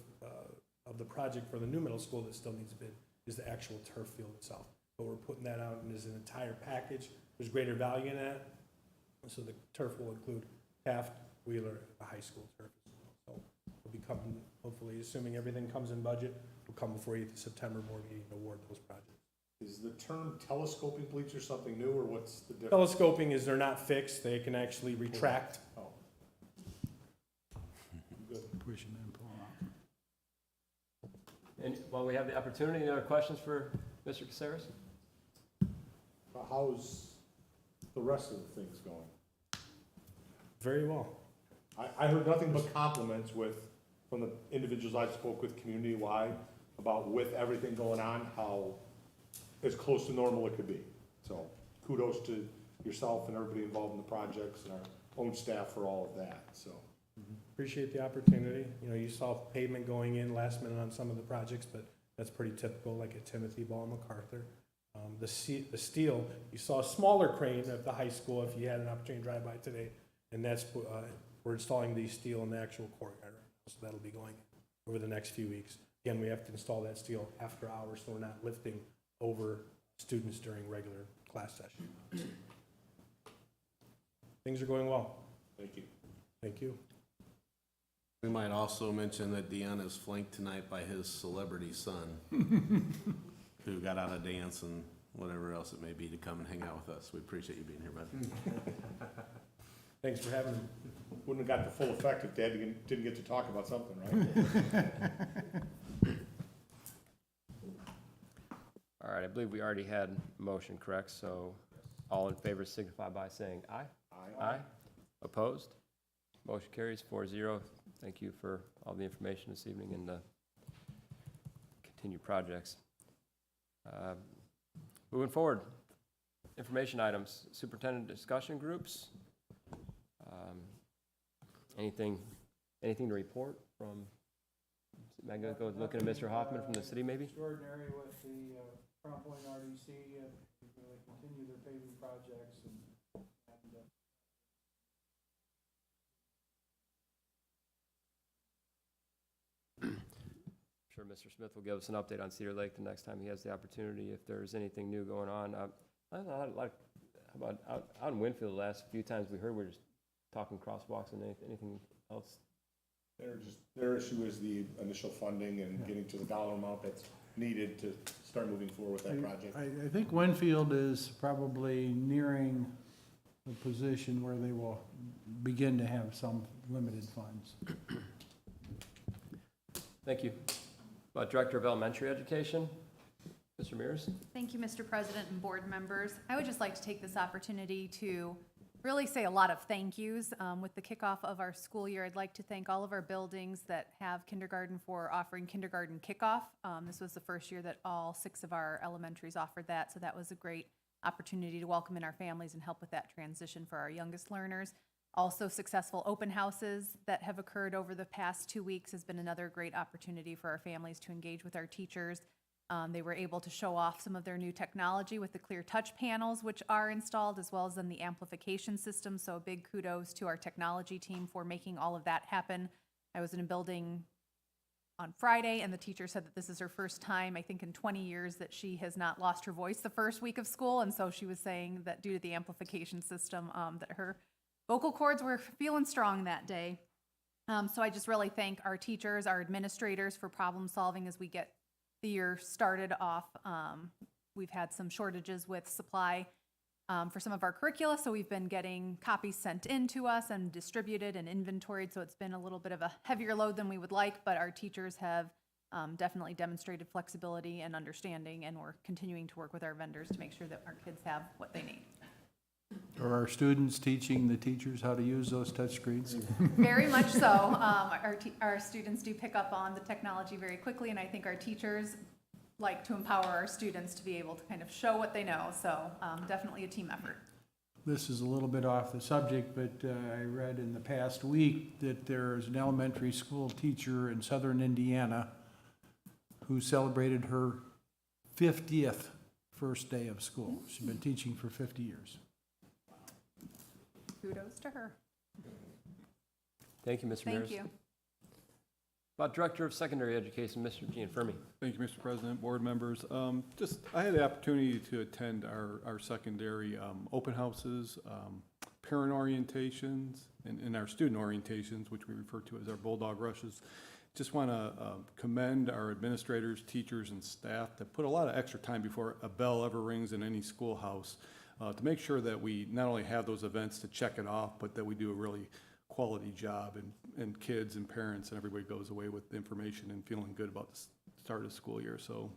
the project for the new middle school that still needs a bid is the actual turf field itself. But we're putting that out and as an entire package. There's greater value in that. So the turf will include Taft, Wheeler, the high school turf. So we'll be coming, hopefully, assuming everything comes in budget, we'll come before you at the September board meeting to award those projects. Is the term telescoping bleachers something new, or what's the difference? Telescoping is they're not fixed, they can actually retract. Oh. Good. Pushing and pulling out. And while we have the opportunity, any other questions for Mr. Caceres? How's the rest of the things going? Very well. I heard nothing but compliments from the individuals I spoke with community-wide about with everything going on, how as close to normal it could be. So kudos to yourself and everybody involved in the projects and our own staff for all of that, so. Appreciate the opportunity. You know, you saw pavement going in last minute on some of the projects, but that's pretty typical, like at Timothy Ball and MacArthur. The steel, you saw a smaller crane at the high school if you had an opportunity to drive by today, and that's, we're installing the steel in the actual courtyard right now, so that'll be going over the next few weeks. Again, we have to install that steel after hours, so we're not lifting over students during regular class session. Things are going well. Thank you. Thank you. We might also mention that Dion is flanked tonight by his celebrity son, who got out of dance and whatever else it may be to come and hang out with us. We appreciate you being here, bud. Thanks for having me. Wouldn't have got the full effect if Dad didn't get to talk about something, right? All right, I believe we already had a motion, correct? So all in favor signify by saying aye. Aye. Opposed? Motion carries 4-0. Thank you for all the information this evening and the continued projects. Moving forward, information items, superintendent discussion groups. Anything to report from, am I going to go looking at Mr. Hoffman from the city maybe? Extraordinary with the Crown Point RDC, they continue their paving projects and Sure, Mr. Smith will give us an update on Cedar Lake the next time he has the opportunity, if there's anything new going on. I don't know, like, how about out in Winfield, the last few times we heard, we're just talking crosswalks and anything else? Their issue is the initial funding and getting to the dollar amount that's needed to start moving forward with that project. I think Winfield is probably nearing a position where they will begin to have some limited funds. Thank you. Director of Elementary Education, Mr. Mears. Thank you, Mr. President and board members. I would just like to take this opportunity to really say a lot of thank yous. With the kickoff of our school year, I'd like to thank all of our buildings that have kindergarten for offering kindergarten kickoff. This was the first year that all 6 of our elementaries offered that, so that was a great opportunity to welcome in our families and help with that transition for our youngest learners. Also, successful open houses that have occurred over the past 2 weeks has been another great opportunity for our families to engage with our teachers. They were able to show off some of their new technology with the clear touch panels, which are installed, as well as in the amplification system. So a big kudos to our technology team for making all of that happen. I was in a building on Friday, and the teacher said that this is her first time, I think in 20 years, that she has not lost her voice the first week of school. And so she was saying that due to the amplification system, that her vocal cords were feeling strong that day. So I just really thank our teachers, our administrators for problem solving as we get the year started off. We've had some shortages with supply for some of our curricula, so we've been getting copies sent in to us and distributed and inventoried, so it's been a little bit of a heavier load than we would like, but our teachers have definitely demonstrated flexibility and understanding, and we're continuing to work with our vendors to make sure that our kids have what they need. Are our students teaching the teachers how to use those touchscreens? Very much so. Our students do pick up on the technology very quickly, and I think our teachers like to empower our students to be able to kind of show what they know. So definitely a team effort. This is a little bit off the subject, but I read in the past week that there's an elementary school teacher in southern Indiana who celebrated her 50th first day of school. She's been teaching for 50 years. Kudos to her. Thank you, Mr. Mears. Thank you. About Director of Secondary Education, Mr. Gianfermi. Thank you, Mr. President, board members. I had the opportunity to attend our secondary open houses, parent orientations, and our student orientations, which we refer to as our Bulldog Rushes. Just want to commend our administrators, teachers, and staff that put a lot of extra time before a bell ever rings in any schoolhouse to make sure that we not only have those events to check it off, but that we do a really quality job, and kids and parents and everybody goes away with information and feeling good about the start of the school year. So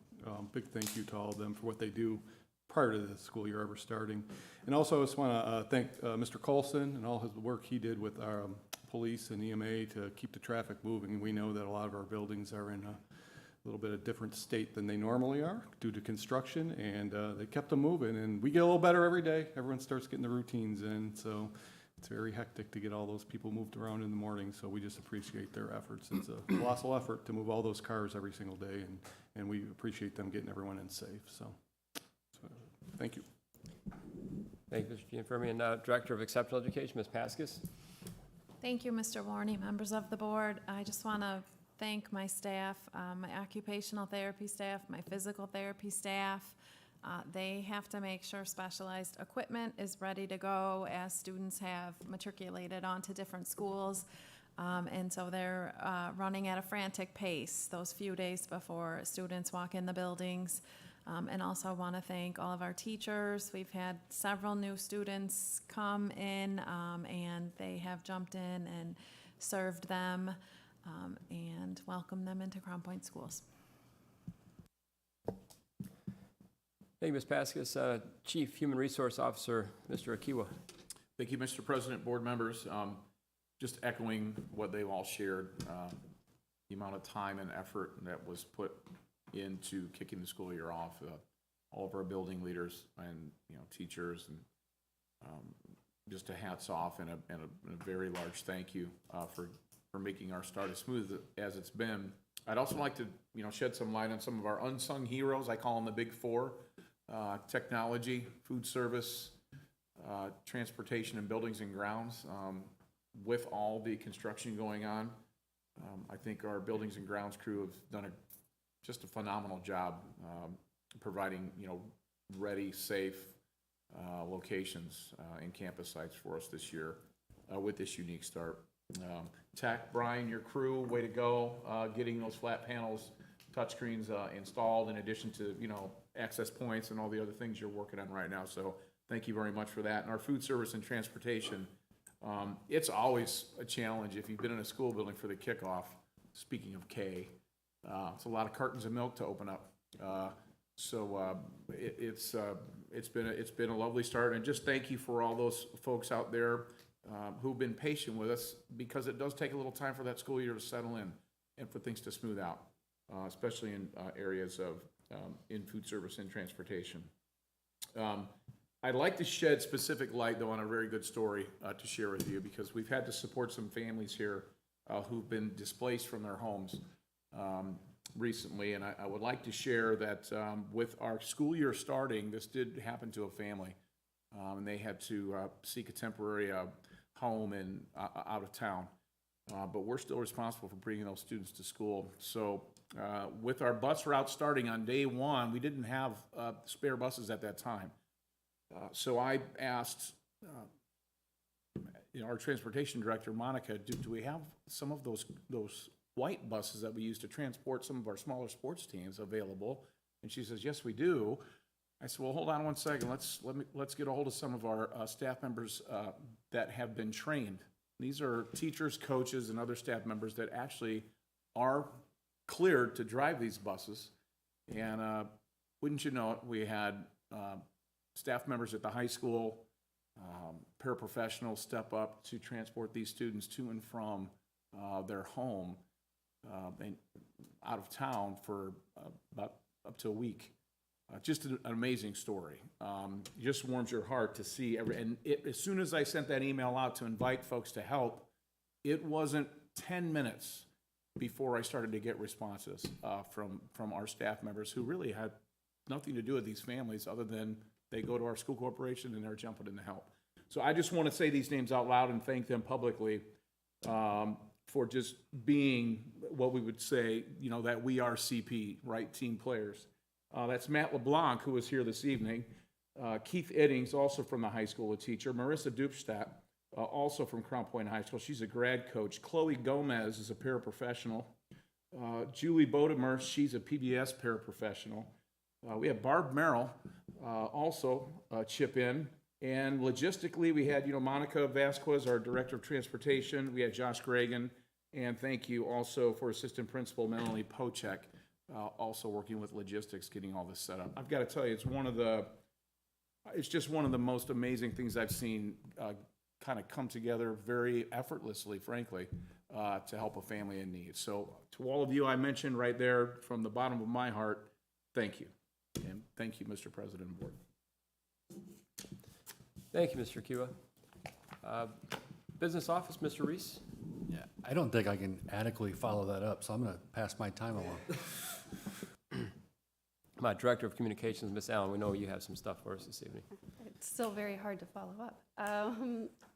big thank you to all of them for what they do prior to the school year ever starting. And also I just want to thank Mr. Colson and all his work he did with our police and EMA to keep the traffic moving. We know that a lot of our buildings are in a little bit of different state than they normally are due to construction, and they kept them moving, and we get a little better every day. Everyone starts getting the routines in, so it's very hectic to get all those people moved around in the morning, so we just appreciate their efforts. It's a colossal effort to move all those cars every single day, and we appreciate them getting everyone in safe. So thank you. Thank you, Mr. Gianfermi. And Director of Exceptional Education, Ms. Paskus. Thank you, Mr. Warney, members of the board. I just want to thank my staff, my occupational therapy staff, my physical therapy staff. They have to make sure specialized equipment is ready to go as students have matriculated onto different schools. And so they're running at a frantic pace those few days before students walk in the buildings. And also want to thank all of our teachers. We've had several new students come in, and they have jumped in and served them and welcomed them into Crown Point schools. Thank you, Ms. Paskus. Chief Human Resource Officer, Mr. Akiwa. Thank you, Mr. President, board members. Just echoing what they've all shared, the amount of time and effort that was put into kicking the school year off. All of our building leaders and teachers, and just a hats off and a very large thank you for making our start as smooth as it's been. I'd also like to shed some light on some of our unsung heroes. I call them the big four: technology, food service, transportation, and buildings and grounds. With all the construction going on, I think our buildings and grounds crew have done just a phenomenal job providing ready, safe locations and campus sites for us this year with this unique start. Tech, Brian, your crew, way to go, getting those flat panels, touchscreens installed, in addition to access points and all the other things you're working on right now. So thank you very much for that. And our food service and transportation, it's always a challenge if you've been in a school building for the kickoff. Speaking of K, it's a lot of cartons of milk to open up. It's been a lovely start, and just thank you for all those folks out there who've been patient with us, because it does take a little time for that school year to settle in and for things to smooth out, especially in areas of in food service and transportation. I'd like to shed specific light, though, on a very good story to share with you, because we've had to support some families here who've been displaced from their homes recently, and I would like to share that with our school year starting, this did happen to a family, and they had to seek a temporary home and out of town, but we're still responsible for bringing those students to school. So with our bus route starting on day one, we didn't have spare buses at that time. So I asked our transportation director, Monica, do we have some of those white buses that we use to transport some of our smaller sports teams available? And she says, yes, we do. I said, well, hold on one second. Let's get a hold of some of our staff members that have been trained. These are teachers, coaches, and other staff members that actually are cleared to drive these buses. And wouldn't you know it, we had staff members at the high school, paraprofessionals step up to transport these students to and from their home and out of town for about up to a week. Just an amazing story. Just warms your heart to see as soon as I sent that email out to invite folks to help, it wasn't 10 minutes before I started to get responses from our staff members who really had nothing to do with these families other than they go to our school corporation and they're jumping in to help. So I just want to say these names out loud and thank them publicly for just being what we would say, that we are CP, right, team players. That's Matt LeBlanc, who was here this evening. Keith Eddings, also from the high school, a teacher. Marissa Dupstadt, also from Crown Point High School. She's a grad coach. Chloe Gomez is a paraprofessional. Julie Bodemer, she's a PBS paraprofessional. We have Barb Merrill, also chip in. And logistically, we had, Monica Vasquez, our Director of Transportation. We had Josh Gragan. And thank you also for Assistant Principal Melanie Pochek, also working with logistics, getting all this set up. I've got to tell you, it's just one of the most amazing things I've seen kind of come together very effortlessly, frankly, to help a family in need. So to all of you I mentioned right there, from the bottom of my heart, thank you. And thank you, Mr. President and Board. Thank you, Mr. Kiwa. Business Office, Mr. Reese. Yeah, I don't think I can adequately follow that up, so I'm going to pass my time along. My Director of Communications, Ms. Allen, we know you have some stuff for us this evening. It's still very hard to follow up.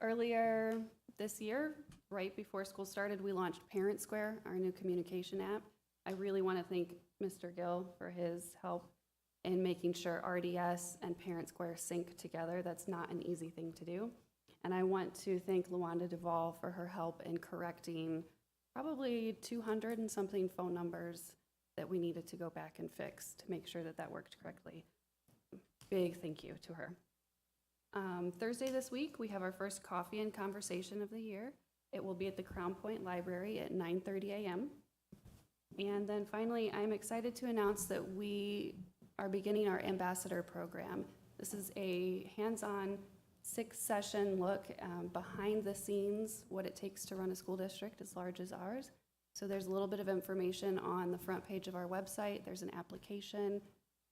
Earlier this year, right before school started, we launched Parent Square, our new communication app. I really want to thank Mr. Gill for his help in making sure RDS and Parent Square sync together. That's not an easy thing to do. And I want to thank Luanda Duvall for her help in correcting probably 200 and something phone numbers that we needed to go back and fix to make sure that that worked correctly. Big thank you to her. Thursday this week, we have our first coffee and conversation of the year. It will be at the Crown Point Library at 9:30 a.m. And then finally, I'm excited to announce that we are beginning our ambassador program. This is a hands-on 6-session look behind the scenes, what it takes to run a school district as large as ours. So there's a little bit of information on the front page of our website. There's an application.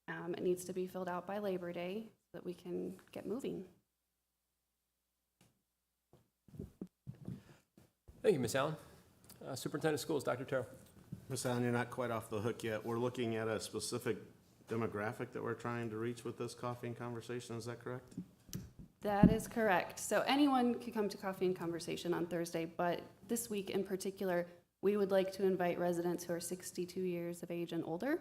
It needs to be filled out by Labor Day so that we can get moving. Thank you, Ms. Allen. Superintendent of Schools, Dr. Terrell. Ms. Allen, you're not quite off the hook yet. We're looking at a specific demographic that we're trying to reach with this coffee and conversation. Is that correct? That is correct. So anyone can come to Coffee and Conversation on Thursday, but this week in particular, we would like to invite residents who are 62 years of age and older.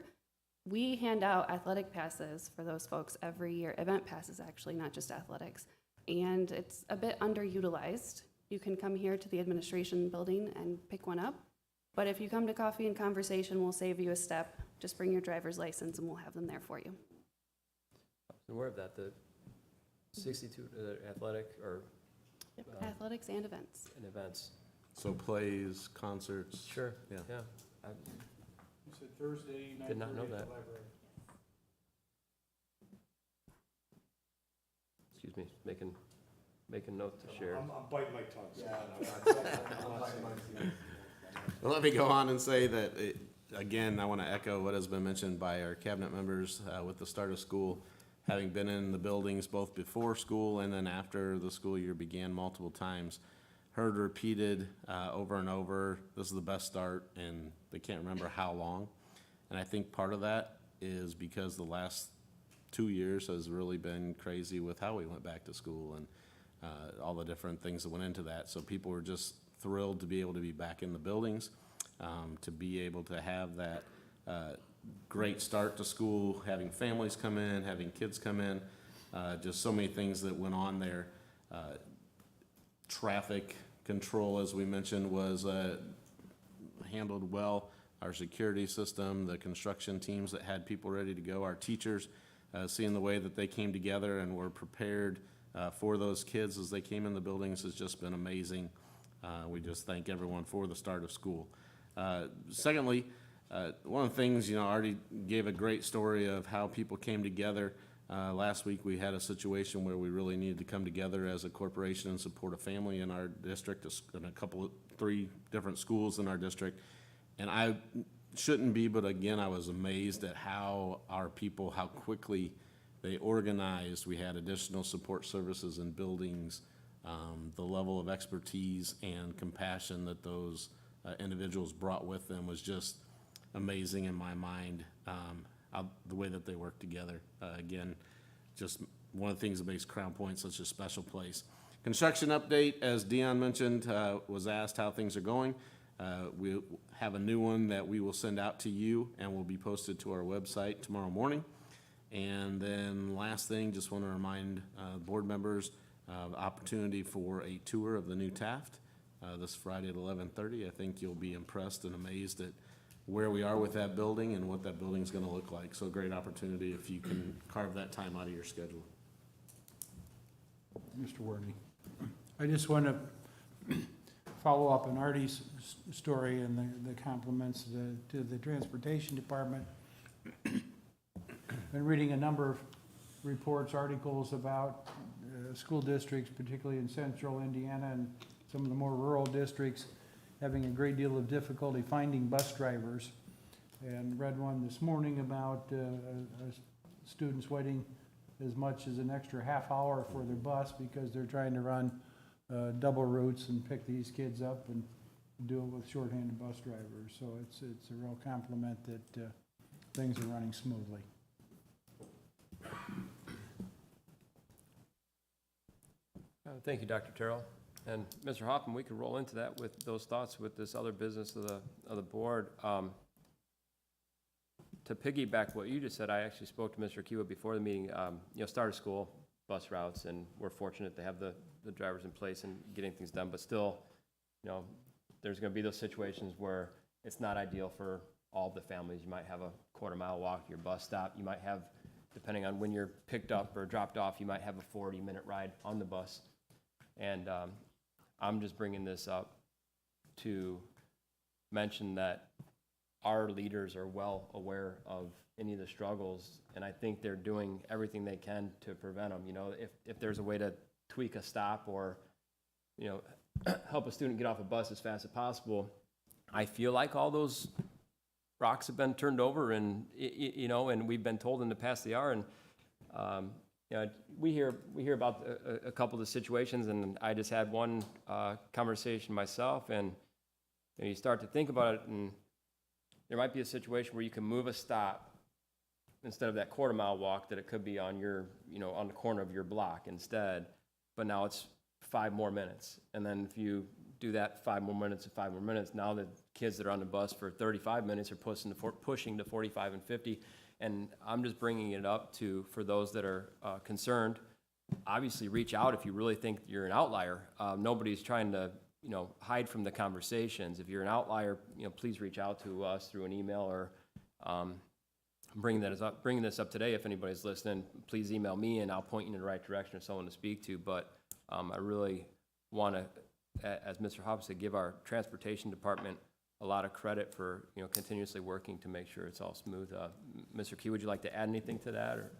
We hand out athletic passes for those folks every year, event passes actually, not just athletics. And it's a bit underutilized. You can come here to the administration building and pick one up. But if you come to Coffee and Conversation, we'll save you a step. Just bring your driver's license and we'll have them there for you. I'm aware of that, the 62 athletic or Athletics and events. So plays, concerts. Sure. Yeah. You said Thursday, 9:30 Did not know at the that. library. Excuse me, making note to share. I'm biting my tongue. Yeah, I'm biting mine too. Well, let me go on and say that, again, I want to echo what has been mentioned by our cabinet members with the start of school. Having been in the buildings both before school and then after the school year began multiple times, heard repeated over and over, this is the best start, and they can't remember how long. And I think part of that is because the last 2 years has really been crazy with how we went back to school and all the different things that went into that. So people were just thrilled to be able to be back in the buildings, to be able to have that great start to school, having families come in, having kids come in, just so many things that went on there. traffic control, as we mentioned, was handled well. Our security system, the construction teams that had people ready to go, our teachers, seeing the way that they came together and were prepared for those kids as they came in the buildings has just been amazing. We just thank everyone for the start of school. Secondly, one of the things, I already gave a great story of how people came together. Last week we had a situation where we really needed to come together as a corporation and support a family in our district, in three different schools in our district. And I shouldn't be, but again, I was amazed at how our people, how quickly they organized. We had additional support services and buildings. The level of expertise and compassion that those individuals brought with them was just amazing in my mind. The way that they work together. Again, just one of the things that makes Crown Point such a special place. Construction update, as Dion mentioned, was asked how things are going. We have a new one that we will send out to you and will be posted to our website tomorrow morning. And then last thing, just want to remind board members of the opportunity for a tour of the new Taft this Friday at 11:30. I think you'll be impressed and amazed at where we are with that building and what that building is going to look like. So a great opportunity if you can carve that time out of your schedule. Mr. Wardney. I just want to follow up on Artie's story and the compliments to the transportation department. Been reading a number of reports, articles about school districts, particularly in central Indiana and some of the more rural districts, having a great deal of difficulty finding bus drivers. And read one this morning about students waiting as much as an extra half hour for their bus because they're trying to run double routes and pick these kids up and do it with shorthanded bus drivers. So it's a real compliment that things are running smoothly. Thank you, Dr. Terrell. And Mr. Hoffman, we could roll into that with those thoughts with this other business of the board. To piggyback what you just said, I actually spoke to Mr. Kiwa before the meeting. Start of school, bus routes, and we're fortunate to have the drivers in place and getting things done. But still, there's going to be those situations where it's not ideal for all the families. You might have a quarter-mile walk to your bus stop. You might have, depending on when you're picked up or dropped off, you might have a 40-minute ride on the bus. And I'm just bringing this up to mention that our leaders are well aware of any of the struggles, and I think they're doing everything they can to prevent them. If there's a way to tweak a stop or, help a student get off a bus as fast as possible, I feel like all those rocks have been turned over, and and we've been told in the past they are, and we hear about a couple of the situations, and I just had one conversation myself, and you start to think about it, and there might be a situation where you can move a stop instead of that quarter-mile walk that it could be on your, on the corner of your block instead, but now it's 5 more minutes, and then if you do that 5 more minutes and 5 more minutes, now the kids that are on the bus for 35 minutes are pushing to 45 and 50. And I'm just bringing it up for those that are concerned. Obviously, reach out if you really think you're an outlier. Nobody's trying to, hide from the conversations. If you're an outlier, please reach out to us through an email or bringing this up today. If anybody's listening, please email me and I'll point you in the right direction of someone to speak to. But I really want to, as Mr. Hobbs said, give our transportation department a lot of credit for continuously working to make sure it's all smooth. Mr. Key, would you like to add anything to that? Or?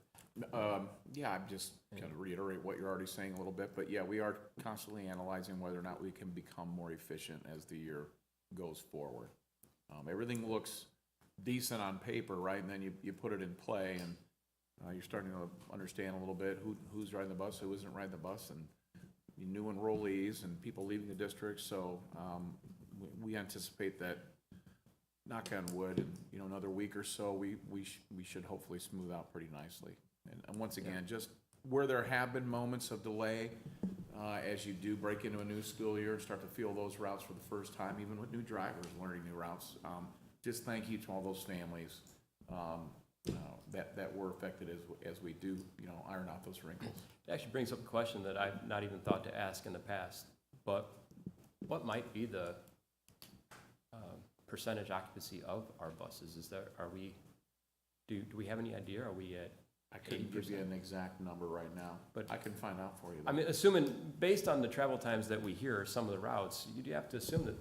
Yeah, I'm just kind of reiterate what you're already saying a little bit, but yeah, we are constantly analyzing whether or not we can become more efficient as the year goes forward. Everything looks decent on paper, right? And then you put it in play, and you're starting to understand a little bit who's riding the bus, who isn't riding the bus, and new enrollees and people leaving the district. So we anticipate that, knock on wood, in another week or so, we should hopefully smooth out pretty nicely. And once again, just where there have been moments of delay, as you do break into a new school year, start to feel those routes for the first time, even with new drivers learning new routes. Just thank you to all those families that were affected as we do, iron out those wrinkles. It actually brings up a question that I've not even thought to ask in the past. But what might be the percentage occupancy of our buses? Do we have any idea? Are we at I couldn't give you an exact number right now, but I can find out for you. I mean, assuming, based on the travel times that we hear, some of the routes, you'd have to assume that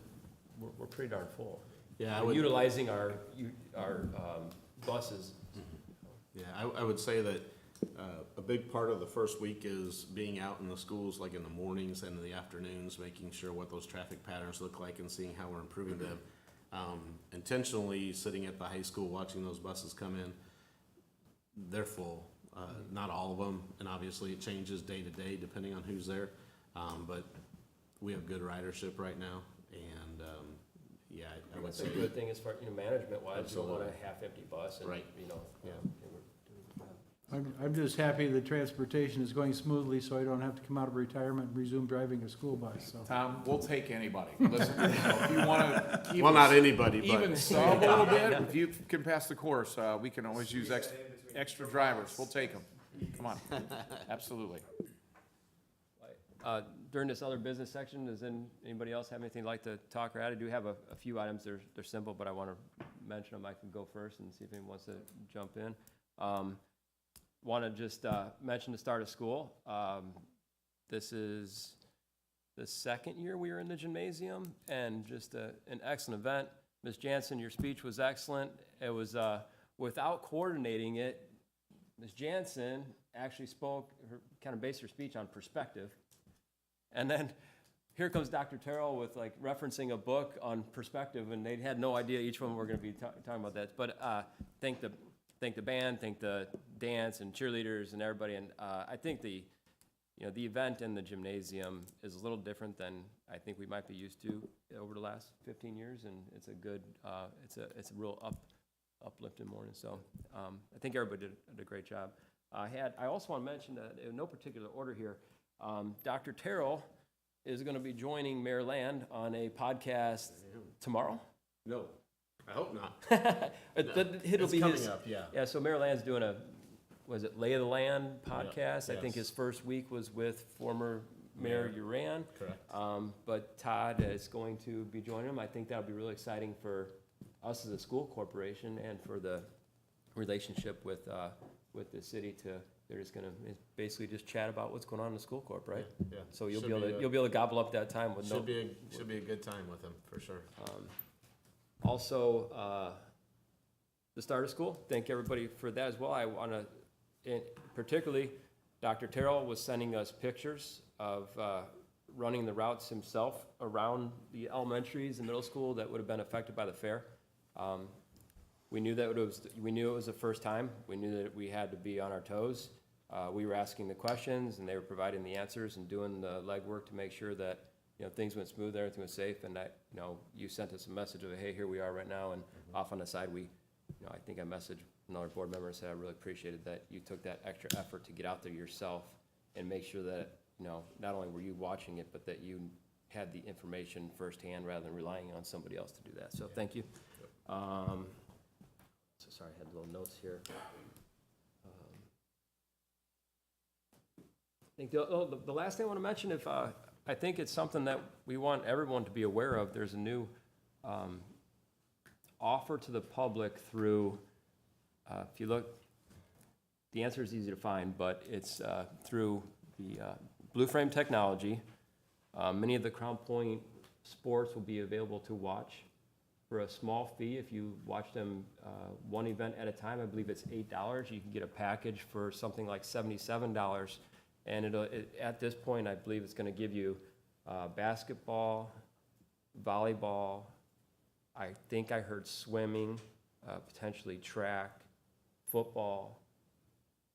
we're pretty darn full. Yeah, I We're would. utilizing our buses. Yeah, I would say that a big part of the first week is being out in the schools, like in the mornings and in the afternoons, making sure what those traffic patterns look like and seeing how we're improving them. Intentionally sitting at the high school, watching those buses come in, they're full. Not all of them, and obviously it changes day to day depending on who's there. But we have good ridership right now, and yeah, I would That's say a good thing as far, management wise, you don't want Absolutely. a half-empty bus and, Right. Yeah. I'm just happy the transportation is going smoothly, so I don't have to come out of retirement and resume driving a school bus, so. Tom, we'll take anybody. Listen, if you wanna keep Well, us not anybody, but- even sub a little bit, if you can pass the course, we can always use extra drivers. We'll take them. Come on. Absolutely. During this other business section, does anybody else have anything they'd like to talk or add? I do have a few items, they're simple, but I want to mention them. I can go first and see if anyone wants to jump in. Want to just mention the start of school. This is the second year we were in the gymnasium, and just an excellent event. Ms. Jansen, your speech was excellent. It was, without coordinating it, Ms. Jansen actually kind of based her speech on perspective. And then here comes Dr. Terrell with referencing a book on perspective, and they had no idea each one we're going to be talking about that. But thank the band, thank the dance and cheerleaders and everybody. And I think the event in the gymnasium is a little different than I think we might be used to over the last 15 years, and it's a good, it's a real uplifting morning. So I think everybody did a great job. I also want to mention that in no particular order here, Dr. Terrell is going to be joining Mayor Land on a podcast tomorrow. No, I hope not. It'll It's be coming up, yeah. Yeah, so Mayor Land's doing was it Lay of the Land podcast? Yeah, I think yes. his first week was with former Mayor Uran. Correct. But Todd is going to be joining him. I think that'll be really exciting for us as a school corporation and for the relationship with the city they're just gonna basically just chat about what's going on in the school corp, right? Yeah. So you'll Should be able be to gobble up that time with Should be a good time with him, for sure. Also, the start of school, thank everybody for that as well. I want to, particularly, Dr. Terrell was sending us pictures of running the routes himself around the elementaries and middle school that would have been affected by the fair. We knew it was the first time. We knew that we had to be on our toes. We were asking the questions, and they were providing the answers and doing the legwork to make sure that things went smooth, everything was safe, and that you sent us a message of, hey, here we are right now, and off on the side, I think I messaged another board member and said I really appreciated that you took that extra effort to get out there yourself and make sure that not only were you watching it, but that you had the information firsthand rather than relying on somebody else to do that. So thank you. So sorry, I had little notes here. I think the last thing I want to mention, I think it's something that we want everyone to be aware of. There's a new offer to the public through, if you look, the answer is easy to find, but it's through the Blue Frame technology. Many of the Crown Point sports will be available to watch for a small fee. If you watch them one event at a time, I believe it's $8. You can get a package for something like $77. And at this point, I believe it's going to give you basketball, volleyball, I think I heard swimming, potentially track, football.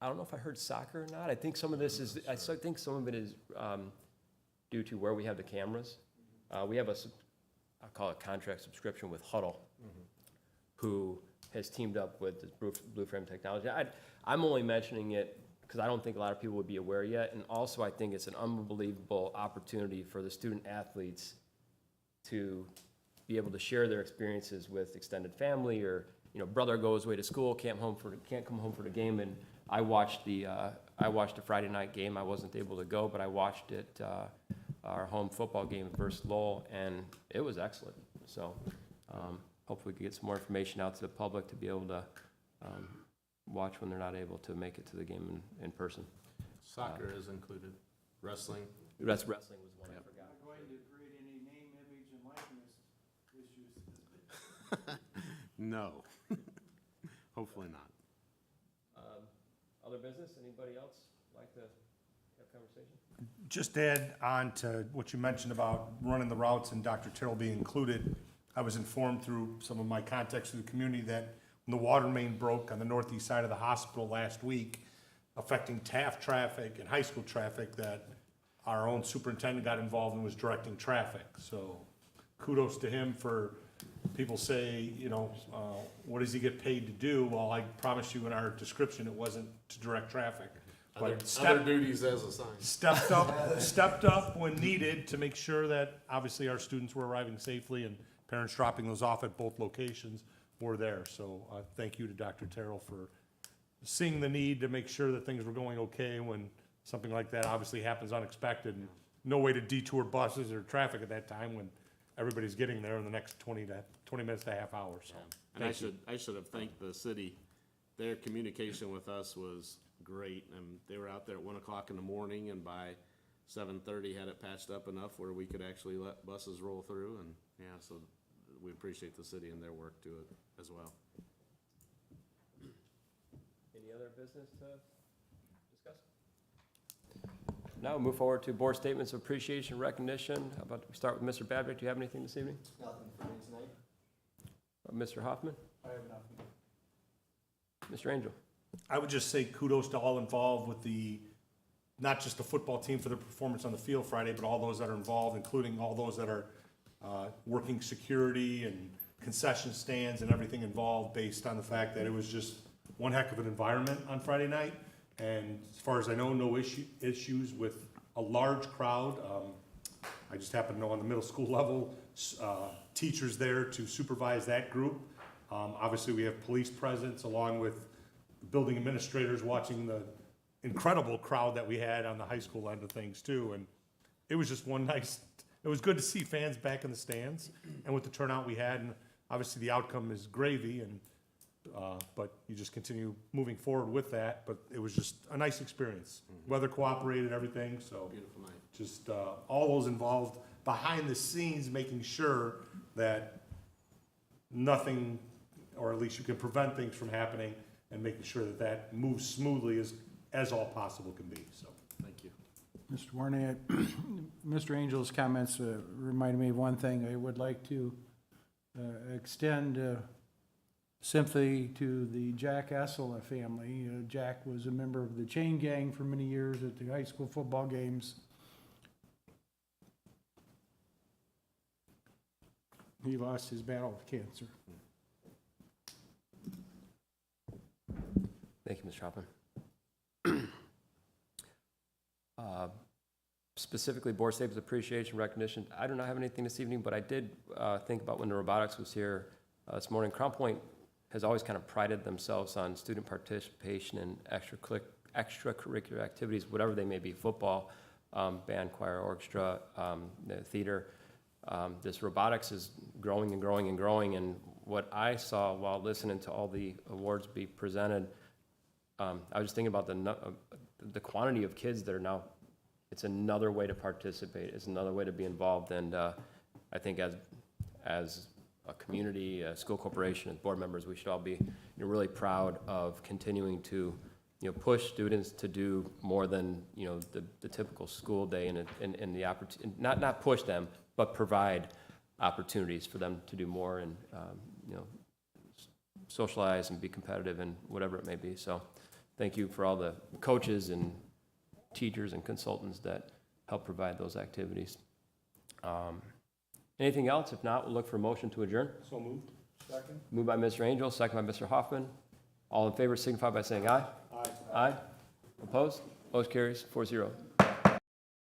I don't know if I heard soccer or not. I think some of this is, I think some of it is due to where we have the cameras. We have I'll call it contract subscription with Huddle, who has teamed up with this Blue Frame technology. I'm only mentioning it because I don't think a lot of people would be aware yet. And also I think it's an unbelievable opportunity for the student athletes to be able to share their experiences with extended family, or brother goes away to school, can't come home for the game. And I watched the Friday night game. I wasn't able to go, but I watched it our home football game versus Lowell, and it was excellent. So hopefully we can get some more information out to the public to be able to watch when they're not able to make it to the game in person. Soccer is included, wrestling. That's wrestling was one I forgot. Not going to create any name, image, and likeness issues. No. Hopefully not. Other business, anybody else like to have conversation? Just add on to what you mentioned about running the routes and Dr. Terrell being included. I was informed through some of my contacts in the community that when the water main broke on the northeast side of the hospital last week, affecting Taft traffic and high school traffic, that our own superintendent got involved and was directing traffic. So kudos to him. For people say, you know, what does he get paid to do? Well, I promise you in our description, it wasn't to direct traffic. Other duties as assigned. Stepped up when needed to make sure that obviously our students were arriving safely, and parents dropping those off at both locations were there. So thank you to Dr. Terrell for seeing the need to make sure that things were going okay when something like that obviously happens unexpected. And no way to detour buses or traffic at that time when everybody's getting there in the next 20 minutes to a half hour. So, And I should have thanked the city. Their communication with us was great, and they were out there at 1 o'clock in the morning, and by 7:30 had it patched up enough where we could actually let buses roll through. And yeah, so we appreciate the city and their work to it as well. Any other business to discuss? Now we'll move forward to board statements of appreciation and recognition. How about we start with Mr. Babbitt? Do you have anything this evening? Nothing for me tonight. Mr. Hoffman? I have nothing. Mr. Angel? I would just say kudos to all involved with not just the football team for their performance on the field Friday, but all those that are involved, including all those that are working security and concession stands and everything involved, based on the fact that it was just one heck of an environment on Friday night. And as far as I know, no issues with a large crowd. I just happen to know on the middle school level, teachers there to supervise that group. Obviously, we have police presence along with building administrators watching the incredible crowd that we had on the high school end of things too. And it was just it was good to see fans back in the stands and with the turnout we had. And obviously the outcome is gravy, and but you just continue moving forward with that. But it was just a nice experience. Weather cooperated, everything. So Beautiful night. just all those involved behind the scenes, making sure that nothing, or at least you can prevent things from happening, and making sure that that moves smoothly as all possible can be. So Thank you. Mr. Warney, Mr. Angel's comments reminded me of one thing. I would like to extend sympathy to the Jack Essola family. Jack was a member of the chain gang for many years at the high school football games. He lost his battle with cancer. Thank you, Mr. Hoffman. Specifically, board statements of appreciation, recognition. I do not have anything this evening, but I did think about when the robotics was here this morning. Crown Point has always kind of prided themselves on student participation in extracurricular activities, whatever they may be, football, band, choir, orchestra, the theater. This robotics is growing and growing and growing, and what I saw while listening to all the awards be presented, I was just thinking about the quantity of kids that are now. It's another way to participate. It's another way to be involved, and I think as a community, a school corporation, as board members, we should all be really proud of continuing to push students to do more than the typical school day, and the opportunity, not push them, but provide opportunities for them to do more and socialize and be competitive and whatever it may be. So thank you for all the coaches and teachers and consultants that help provide those activities. Anything else? If not, we'll look for a motion to adjourn. So moved. Second. Moved by Mr. Angel, second by Mr. Hoffman. All in favor signify by saying aye. Aye. Aye. Opposed? Motion carries 4-0.